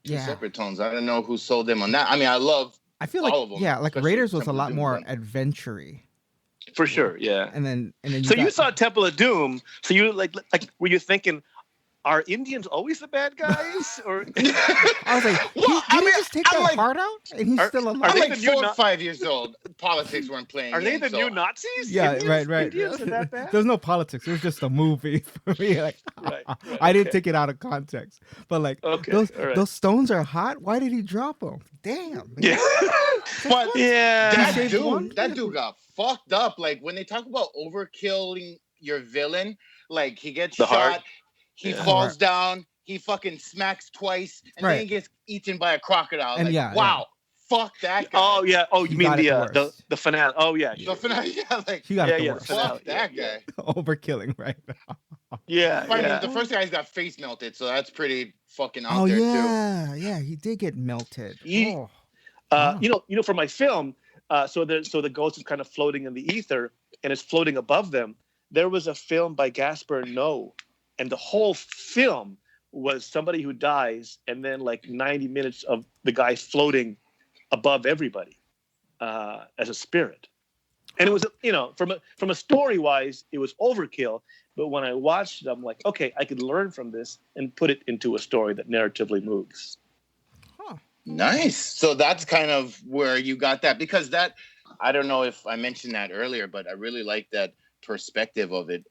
two Yeah. separate tones. I don't know who sold them on that. I mean, I love I feel all like of them, like especially Raiders was a Temple of lot Doom, more but- adventure-y. For sure. Yeah. And then So you got- saw Temple of Doom. So you like were you thinking, are Indians always the bad guys? Or I was like, Well, did he just take I'm that like- heart out and he's Are- still are alive? I'm they like the new 4 or Na- 5 years old. Politics weren't playing. are they in, the so- new Nazis? Yeah, Indians, right. Indians are that bad? There's no politics. It was just a movie for me. Like, Right, I didn't okay. take it out of context. But like, Okay, those all right. those stones are hot. Why did he drop them? Damn. man. Yeah. But Yeah. He that saved one? dude got fucked up. Like when they talk about overkilling your villain, like he gets The shot, heart. he Yeah. falls down, he fucking smacks twice, and Right. then he gets eaten by a crocodile. And like, yeah, wow, fuck that guy. Oh yeah. Oh, He you mean got it the worse. the finale? Oh yeah. The finale, yeah, like He got Yeah, it the yeah, worst. the fuck finale. that Yeah, guy. Overkilling, right? Yeah. I mean, Yeah. the first guy's got face melted, so that's pretty fucking out Oh there too. yeah, he did get melted. You- Oh. You know, for my film, so the ghost is kind of floating in the ether and it's floating above them. There was a film by Gaspar Noé, and the whole film was somebody who dies, and then like 90 minutes of the guy floating above everybody as a spirit. And it was, you know, from a story wise, it was overkill. But when I watched it, I'm like, okay, I could learn from this and put it into a story that narratively moves. Nice. So that's kind of where you got that, because that, I don't know if I mentioned that earlier, but I really like that perspective of it.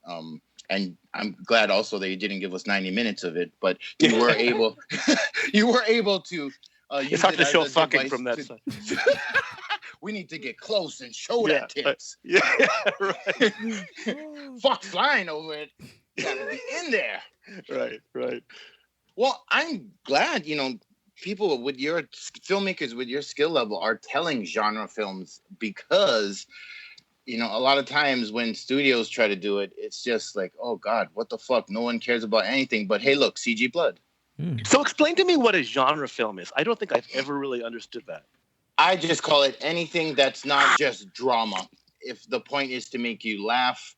And I'm glad also that you didn't give us 90 minutes of it, but you were able, you were able to. It's hard to show fucking from that to- side. We need to get close and show Yeah, that tits. Yeah, right, Fuck flying over it. Gotta be in there. right. Well, I'm glad, people with your filmmakers with your skill level are telling genre films, because, a lot of times when studios try to do it, it's just like, oh God, what the fuck? No one cares about anything. But hey, look, CG blood. So explain to me what a genre film is. I don't think I've ever really understood that. I just call it anything that's not just drama. If the point is to make you laugh,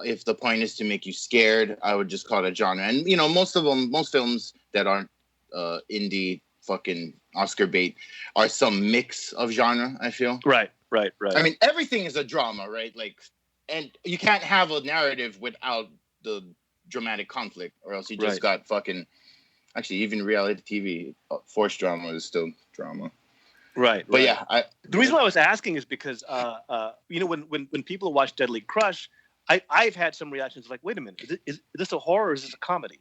if the point is to make you scared, I would just call it a genre. And most films that aren't indie fucking Oscar bait are some mix of genre, I feel. Right. I mean, everything is a drama, right? Like, and you can't have a narrative without the dramatic conflict, or else you just got fucking. Actually, even reality TV, forced drama is still drama. Right. But yeah, the reason why I was asking is because when people watch Deadly Crush, I've had some reactions like, wait a minute, is this a horror or is this a comedy?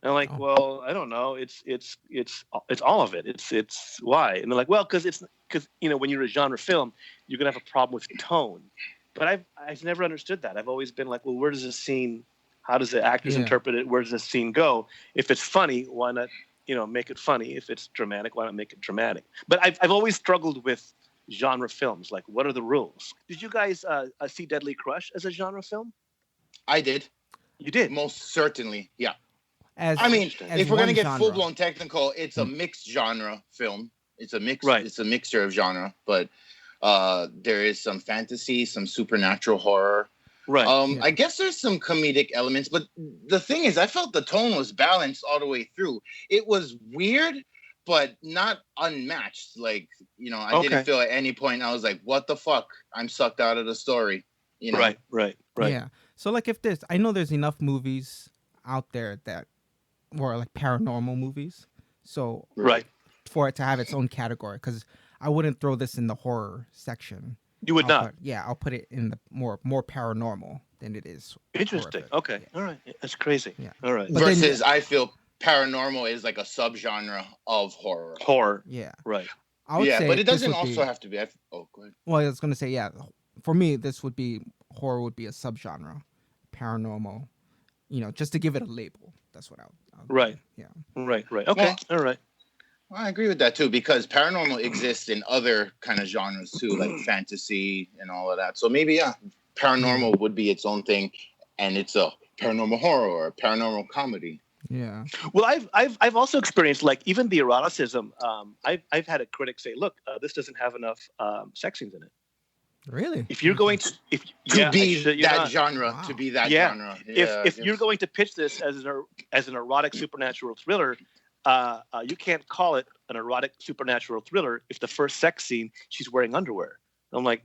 And I'm like, well, I don't know. It's all of it. It's why? And they're like, well, because when you're a genre film, you're gonna have a problem with tone. But I've never understood that. I've always been like, well, where does this scene? How does the actors interpret it? Where does this scene go? If it's funny, why not? Make it funny. If it's dramatic, why not make it dramatic? But I've always struggled with genre films. Like, what are the rules? Did you guys see Deadly Crush as a genre film? I did. You did? Most certainly, yeah. As If we're one gonna get genre. full blown technical, it's a mixed genre film. It's a mix. Right. It's a mixture of genre, but there is some fantasy, some supernatural horror. Right. I guess there's some comedic elements, but the thing is, I felt the tone was balanced all the way through. It was weird, but not unmatched. Like, I didn't feel at any point I was like, what the fuck? I'm sucked out of the story. Right. Yeah. So like I know there's enough movies out there that were like paranormal movies. So Right. for it to have its own category, because I wouldn't throw this in the horror section. You would not. I'll put it in the more paranormal than it is. Interesting. horrific. Okay. Yeah. All right. That's crazy. Yeah. All right. But then- Versus, I feel paranormal is like a subgenre of horror. Horror. Yeah. Right. I would say But it this doesn't would also be, have to be. Go ahead. Well, I was gonna say, for me, horror would be a subgenre, paranormal. Just to give it a label. That's what I would Right. Yeah. Right. Okay. All right. Well, I agree with that too, because paranormal exists in other kind of genres too, like fantasy and all of that. So maybe paranormal would be its own thing, and it's a paranormal horror or a paranormal comedy. Yeah. Well, I've also experienced, like, even the eroticism. I've had a critic say, look, this doesn't have enough sex scenes in it. Really? If you're going to Be that genre, Wow. to be that Yeah. genre. if you're going to pitch this as an erotic supernatural thriller, you can't call it an erotic supernatural thriller if the first sex scene she's wearing underwear. I'm like,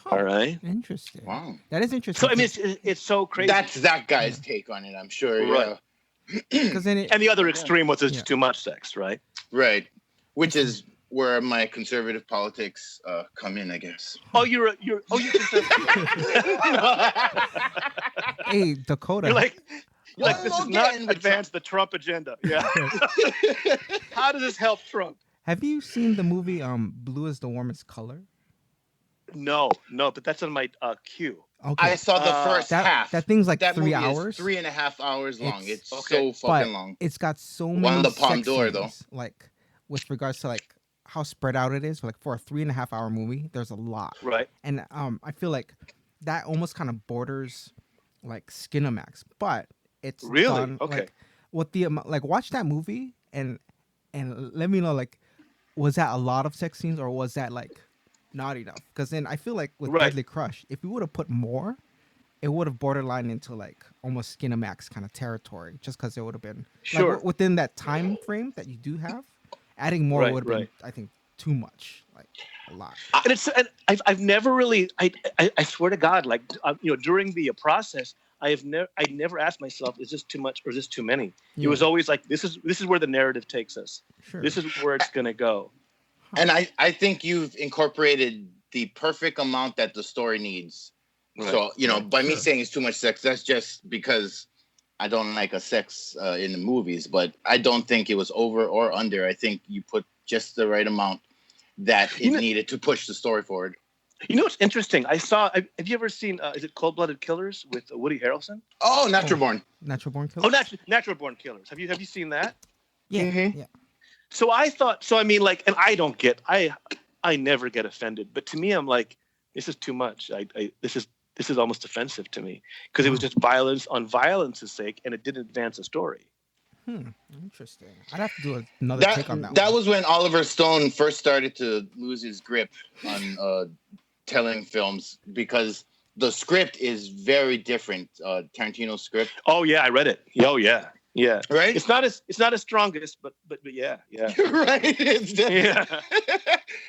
all right. Interesting. Wow. That is interesting. So I mean, it's so crazy. That's that guy's take on it, I'm sure. Right. Yeah. Because then it, And the other extreme was Yeah. just too much sex, right? Right. Which is where my conservative politics come in, I guess. Oh, you're conservative. hey, Dakota. You're like this I'm does not not getting with advance the Trump agenda. Yeah. How does this help Trump? Have you seen the movie Blue is the Warmest Color? No, but that's on my queue. Okay. I saw the first half. That thing's like That 3 movie hours. is 3.5 hours long. It's- It's Okay. so fucking but long. it's got so Won many the Palme sex d'Or, though. scenes, like with regards to like how spread out it is. Like for a 3.5 hour movie, there's a lot. Right. And I feel like that almost kind of borders like Skinamax, but it's Really? done, Okay. Like, what the like watch that movie and let me know, like, was that a lot of sex scenes or was that like not enough? Because then I feel like with Right. Deadly Crush, if we would have put more, it would have borderline into like almost Skinamax kind of territory, just because it would have been Sure. like, within that time frame that you do have. Adding more Right, would have right. been, I think, too much, like a lot. And I've never really I swear to God, like during the process, I never asked myself, is this too much or is this too many? It was always like this is where the narrative takes us. Sure. This is where it's gonna go. And I think you've incorporated the perfect amount that the story needs. Right. So, by me Sure. saying it's too much sex, that's just because I don't like a sex in the movies, but I don't think it was over or under. I think you put just the right amount that it needed to push the story forward. You know what's interesting? Have you ever seen? Is it Cold Blooded Killers with Woody Harrelson? Oh, Natural Born. Natural Born Killers. Oh, Natural Born Killers. Have you seen that? Yeah, Mhm. yeah. So I thought. So I mean, like, and I never get offended, but to me, I'm like, this is too much. This is almost offensive to me because it was just violence on violence's sake, and it didn't advance the story. Interesting. I'd have to do another take on that. That one. was when Oliver Stone first started to lose his grip on telling films because the script is very different. Tarantino's script, Oh yeah, I read it. Oh yeah. right? It's not as strongest, but yeah. Right. It's Yeah.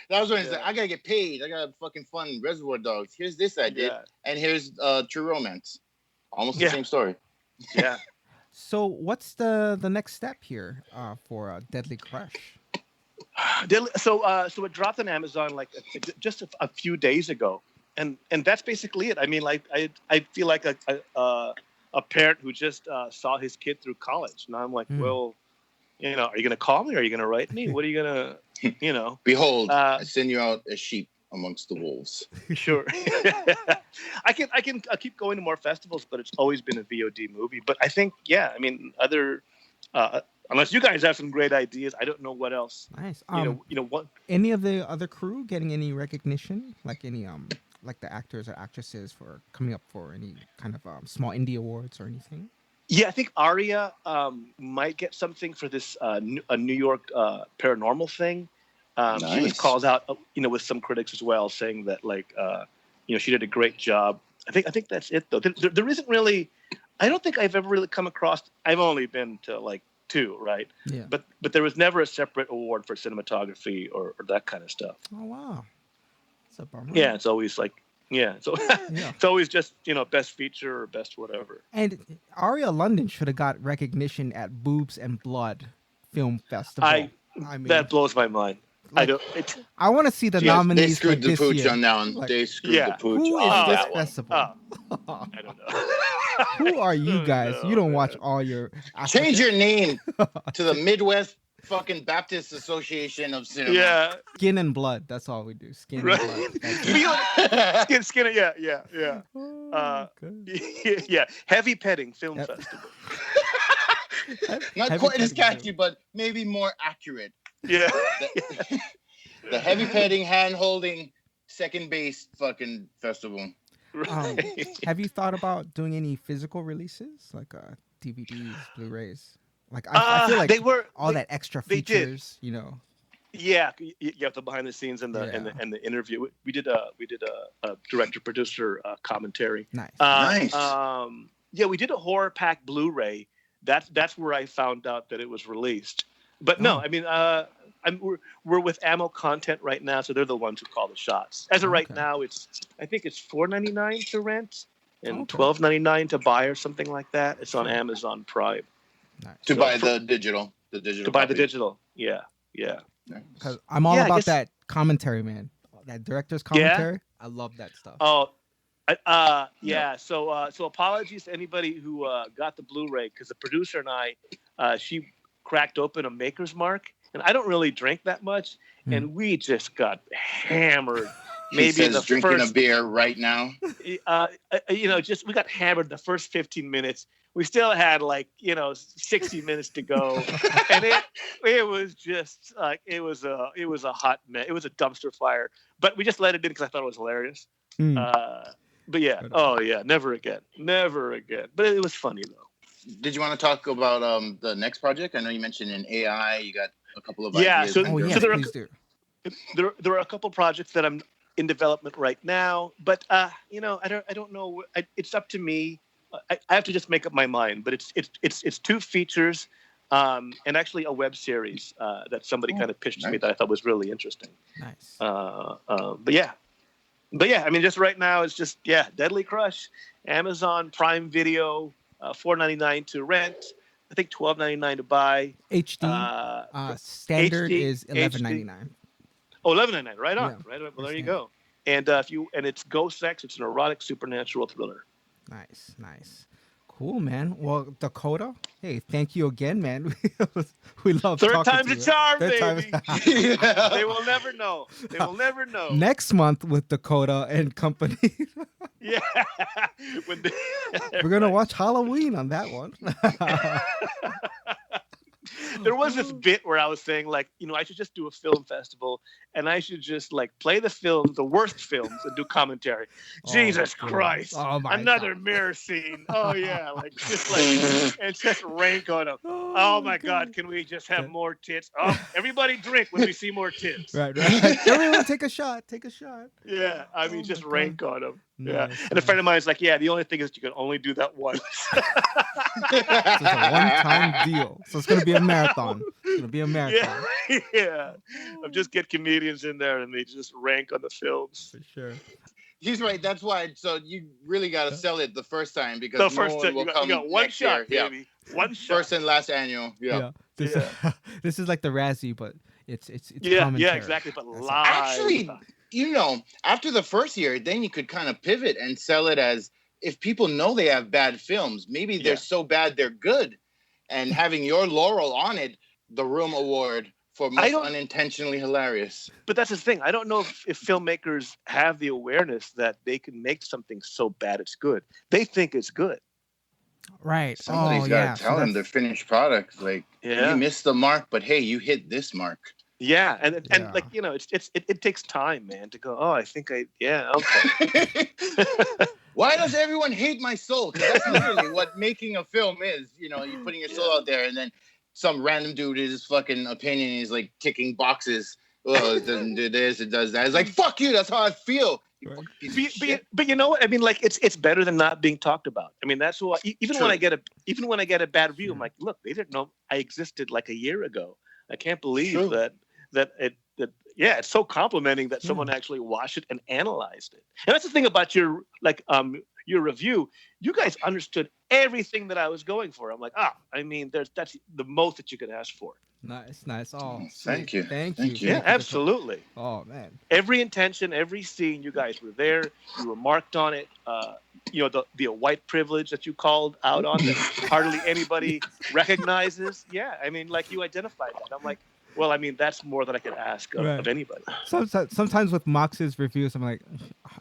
That was when it's Yeah. like, I gotta get paid. I gotta fucking fund Reservoir Dogs. Here's this I did, Yeah. and here's True Romance. Almost Yeah. the same story. Yeah. So what's the next step here for Deadly Crush? So it dropped on Amazon like just a few days ago, and that's basically it. I mean, like I feel like a parent who just saw his kid through college. Now I'm like, well, are you gonna call me? Are you gonna write me? What are you gonna, Behold, I send you out as sheep amongst the wolves. Sure. I can keep going to more festivals, but it's always been a VOD movie. But I think, I mean, other unless you guys have some great ideas, I don't know what else. Nice. What? Any of the other crew getting any recognition? Like any like the actors or actresses for coming up for any kind of small indie awards or anything? Yeah, I think Aria might get something for this a New York paranormal thing. She was Nice. called out, with some critics as well, saying that she did a great job. I think that's it though. There isn't really. I don't think I've ever really come across. I've only been to like 2, right? Yeah. But there was never a separate award for cinematography or that kind of stuff. Oh wow. That's a bummer. Yeah, it's always like so Yeah. it's always just best feature or best whatever. And Aria London should have got recognition at Boobs and Blood Film Festival. I mean, that blows my mind. I like, don't. It's, I want to see the They nominees screwed for the this pooch year. on that one. Like, They screwed Yeah. the pooch. Who is on this that one. festival? I don't know. Who are you guys? You don't watch all your. Change your name to the Midwest fucking Baptist Association of Cinema. Yeah. Skin and Blood. That's all we do. Skin Right. and Blood. That's it. Skinner. Yeah. Oh, good. Yeah. Heavy Petting Film Yep. Festival. Not Heavy quite as petting, catchy, but maybe more accurate. Yeah. The heavy petting, hand holding, second base fucking festival. Right. Have you thought about doing any physical releases, like DVDs, Blu-rays? Like I feel like they were all that extra they did. features, Yeah, you have the behind the scenes and the Yeah. and the interview. We did a director producer commentary. Nice. Nice. Yeah, we did a horror pack Blu-ray. That's where I found out that it was released. But no, Oh. I mean, we're with Ammo Content right now, so they're the ones who call the shots. As of right Okay. now, I think it's $4.99 to rent and Okay. $12.99 to buy or something like that. It's on Sure. Amazon Prime. Nice. To So buy for- the digital. To buy the digital. Yeah. Because I'm all Yeah, I about guess- that commentary, man. That director's Yeah? commentary. I love that stuff. Oh, yeah. So apologies to anybody who got the Blu-ray, because the producer and I, she cracked open a Maker's Mark, and I don't really drink that much, and we just got hammered. He Maybe says the drinking first, a beer right now. we got hammered the first 15 minutes. We still had 60 minutes to go, and it was just like it was a hot mess. It was a dumpster fire, but we just let it in because I thought it was hilarious. Mm. But yeah, never again. But it was funny though. Did you want to talk about the next project? I know you mentioned in AI. You got a couple of Yeah, ideas. so- Oh yes, there are- please do. There are a couple projects that I'm in development right now, but I don't know. It's up to me. I have to just make up my mind. But it's 2 features, and actually a web series that somebody kind of pitched to me nice. that I thought was really interesting. Nice. But yeah. I mean, just right now it's just Deadly Crush, Amazon Prime Video, $4.99 to rent. I think $12.99 to buy. HD standard HD, is $11.99. Oh, $11.99, right on, Yeah. right on. Well, there Yes, you ma'am. go. And it's Ghost Sex. It's an erotic supernatural thriller. Nice. Cool, man. Well, Dakota, hey, thank you again, man. We love Third talking time's to a you. charm, Third baby. Yeah. They will never know. They will never know. Next month with Dakota and company, Yeah. When they- we're gonna watch Halloween on that one. There was this bit where I was saying, I should just do a film festival, and I should just play the films, the worst films, and do commentary. Jesus Oh, Christ! oh my Another God. mirror scene. Oh yeah, and just rank on them. Oh my God! Can we just have more tits? Oh, everybody drink when we see more tits. Right. Everyone take a shot. Yeah, I mean, Oh just my God. rank on them. Yeah, Nice, and a friend of mine is like, the only thing is you can only do that once. It's a one-time deal, so it's gonna be a marathon. It's gonna be a marathon yeah. I'll just get comedians in there and they just rank on the films. for sure. He's right. That's why. So you really got to sell it the first time because The no first one time will you come got one next shot, year. baby. One Yeah. shot. First and last annual. Yeah. This, this is like the Razzie, but it's Yeah, commentary. exactly. But That's live. Actually, after the first year, then you could kind of pivot and sell it as if people know they have bad films, maybe they're Yeah. so bad they're good. And having your laurel on it, the Room Award for most don't- unintentionally hilarious. But that's the thing. I don't know if filmmakers have the awareness that they can make something so bad it's good. They think it's good. Right. Somebody's got to tell them their finished product. Like, Yeah. you missed the mark, but hey, you hit this mark. Yeah, and Yeah. it takes time, man, to go. Oh, I think okay. Why does everyone hate my soul? 'Cause that's literally what making a film is. You're putting your soul out there, and then some random dude his fucking opinion is like ticking boxes. Oh, it doesn't do this, it does that. It's like, fuck you, that's how I feel. You Right. fucking piece of shit. But you know what? I mean, it's better than not being talked about. I mean, that's why even when I get a bad review, I'm like, look, they didn't know I existed like a year ago. I can't believe True. that it's so complimenting that someone actually watched it and analyzed it. And that's the thing about your review. You guys understood everything that I was going for. I'm like, I mean, that's the most that you could ask for. Nice. Oh, Thank sweet. you. Thank Thank you. you. Yeah, absolutely. Oh man. Every intention, every scene, you guys were there. You remarked on it. The white privilege that you called out on that hardly anybody recognizes. Yeah, I mean, you identified that. I'm like, well, I mean, that's more than I could ask of anybody. Sometimes with Mox's reviews, I'm like,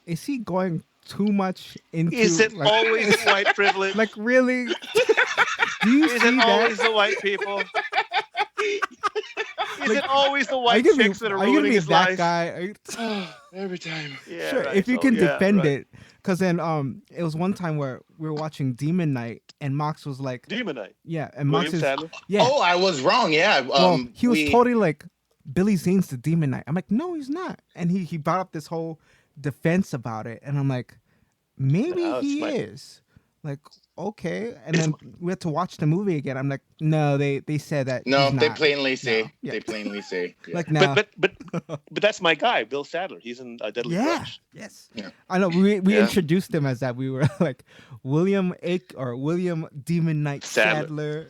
is he going too much into? Is it always white privilege? Like really? Do you Is see it that? always the white people? Is it always the Are white you gonna chicks that are are you gonna ruining be his that life? guy? Are you- Every time. Yeah, sure, right. if you Oh, can yeah, defend right. it, because then it was one time where we were watching Demon Knight and Mox was like, Demonite. yeah, and William Mox is Sadler. yeah. Oh, I was wrong. Yeah. Well, he was totally like Billy Zane's the Demon Knight. I'm like, no, he's not. And he brought up this whole defense about it, and I'm like, maybe No, he it's my- is, Like, okay. And then we had to watch the movie again. I'm like, no, they said that. No, he's they not. plainly say. No. Yeah. They plainly say. Yeah. Like, no. But that's my guy, Bill Sadler. He's in Deadly Yeah. Crush. Yes. Yeah. I know. We Yeah. introduced him as that. We were like William Demon Knight Sadler.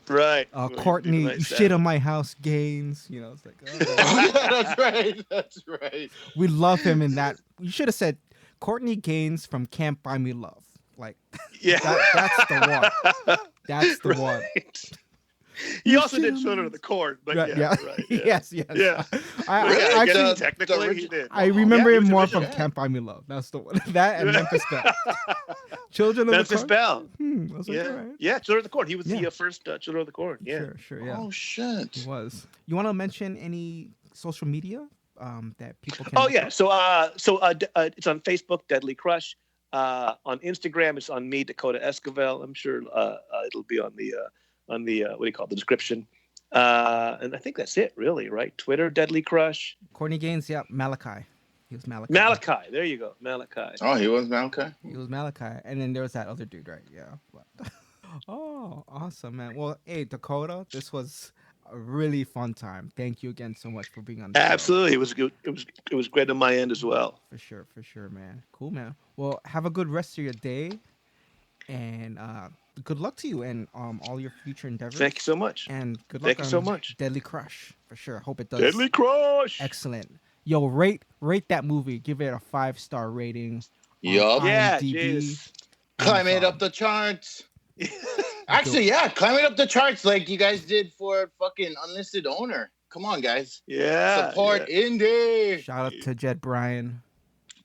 Right. Courtney, you shit on my house, Gaines. You know, it's like, Oh, yeah, that's right. That's right. we love him in that. You should have said Courtney Gaines from Can't Buy Me Love. Like, Yeah. that's the one. That's the one. Right. He also did Children of the Corn, but Right, yeah. Right, yeah. Yes. Yeah. I Really? actually, The Technically, he did. I remember Yeah, he him was more original. from Can't Buy Me Love. That's the one. That and Memphis Belle. Children of Memphis the Corn. Belle. I was like, Yeah. all right. Yeah, Children of the Corn. He was Yeah. the first Children of the Corn. Yeah. Sure, yeah. Oh shit. It was. You want to mention any social media that people can? Oh yeah. So it's on Facebook, Deadly Crush. On Instagram, it's on me, Dakota Esquivel. I'm sure it'll be on the what do you call it, the description. And I think that's it, really, right? Twitter, Deadly Crush. Courtney Gaines, yeah, Malachi. He was Malachi. Malachi. There you go, Malachi. Oh, he was Malachi. He was Malachi, and then there was that other dude, right? Yeah. But- oh, awesome, man. Well, hey, Dakota, this was a really fun time. Thank you again so much for being on the show. Absolutely, it was good. It was great on my end as well. For sure, man. Cool, man. Well, have a good rest of your day, and good luck to you and all your future endeavors. Thank you so much. And good luck. Thank you so much. Deadly Crush, for sure. Hope it does. Deadly Crush. Excellent. Yo, rate that movie. Give it a 5-star rating. on Yup. Yeah, IMDb. jeez. Climb it up the charts. Actually, yeah, climb it up the charts like you guys did for fucking Unlisted Owner. Come on, guys. Yeah. Support yeah. indie. Shout out to Jed Bryan.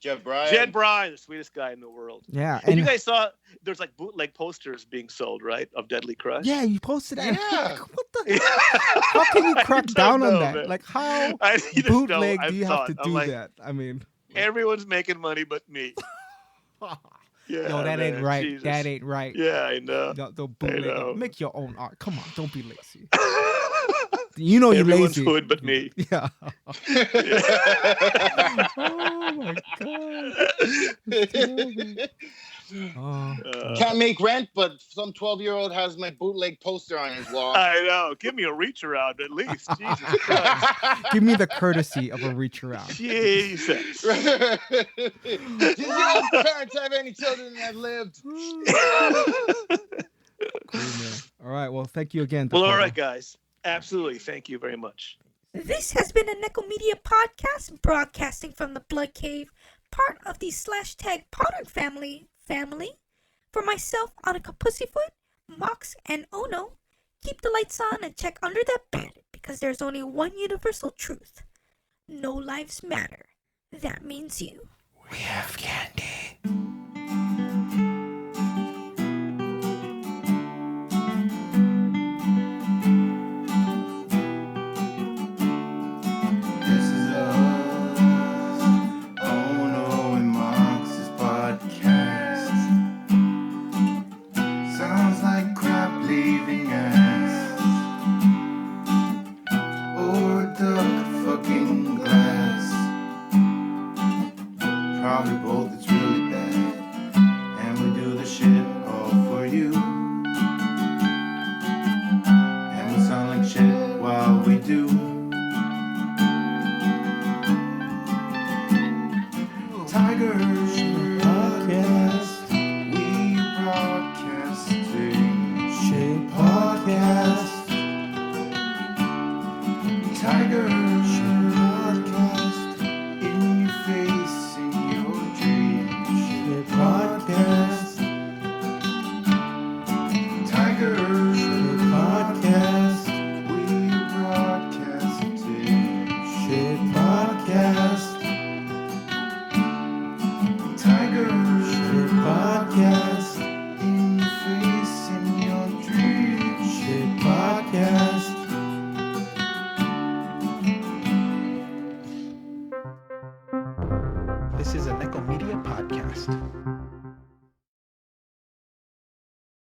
Jeff Bryan. Jed Bryan, the sweetest guy in the world. Yeah, And and you guys saw there's like bootleg posters being sold, right, of Deadly Crush? yeah, you posted that. Yeah. Like, what the? How can you crack down on that? Man. Like, how I just know, bootleg I do you have thought, to I'm do like, that? I mean, everyone's making money but me. Yeah, no, that ain't man, right. Jesus. That ain't right. Yeah, I know. Don't bootleg know. it. Make your own art. Come on, don't be lazy. You know you're Everyone's lazy. hood but me. Yeah. Oh my god. It's terrible. Oh, Can't make rent, but some 12-year-old has my bootleg poster on his wall. I know. Give me a reach around at least. Jesus Christ. give me the courtesy of a reach around. Jesus. Did your parents have any children that lived? Cool, man. All right. Well, thank you again. Well, all Dakota. right, guys. Absolutely. Thank you very much. This has been a Neko Media podcast broadcasting from the Blood Cave, part of the /tag Potter family. For myself, Annika Pussyfoot, Mox, and Ono, keep the lights on and check under that bed because there's only one universal truth. No lives matter. That means you. We have candy. This is us, Ono and Mox's podcast. Sounds like crap leaving ass, or a duck fucking glass. Probably both, it's really bad, and we do the shit all for you. And we sound like shit while we do. Tiger Podcast, we broadcasting shit podcast.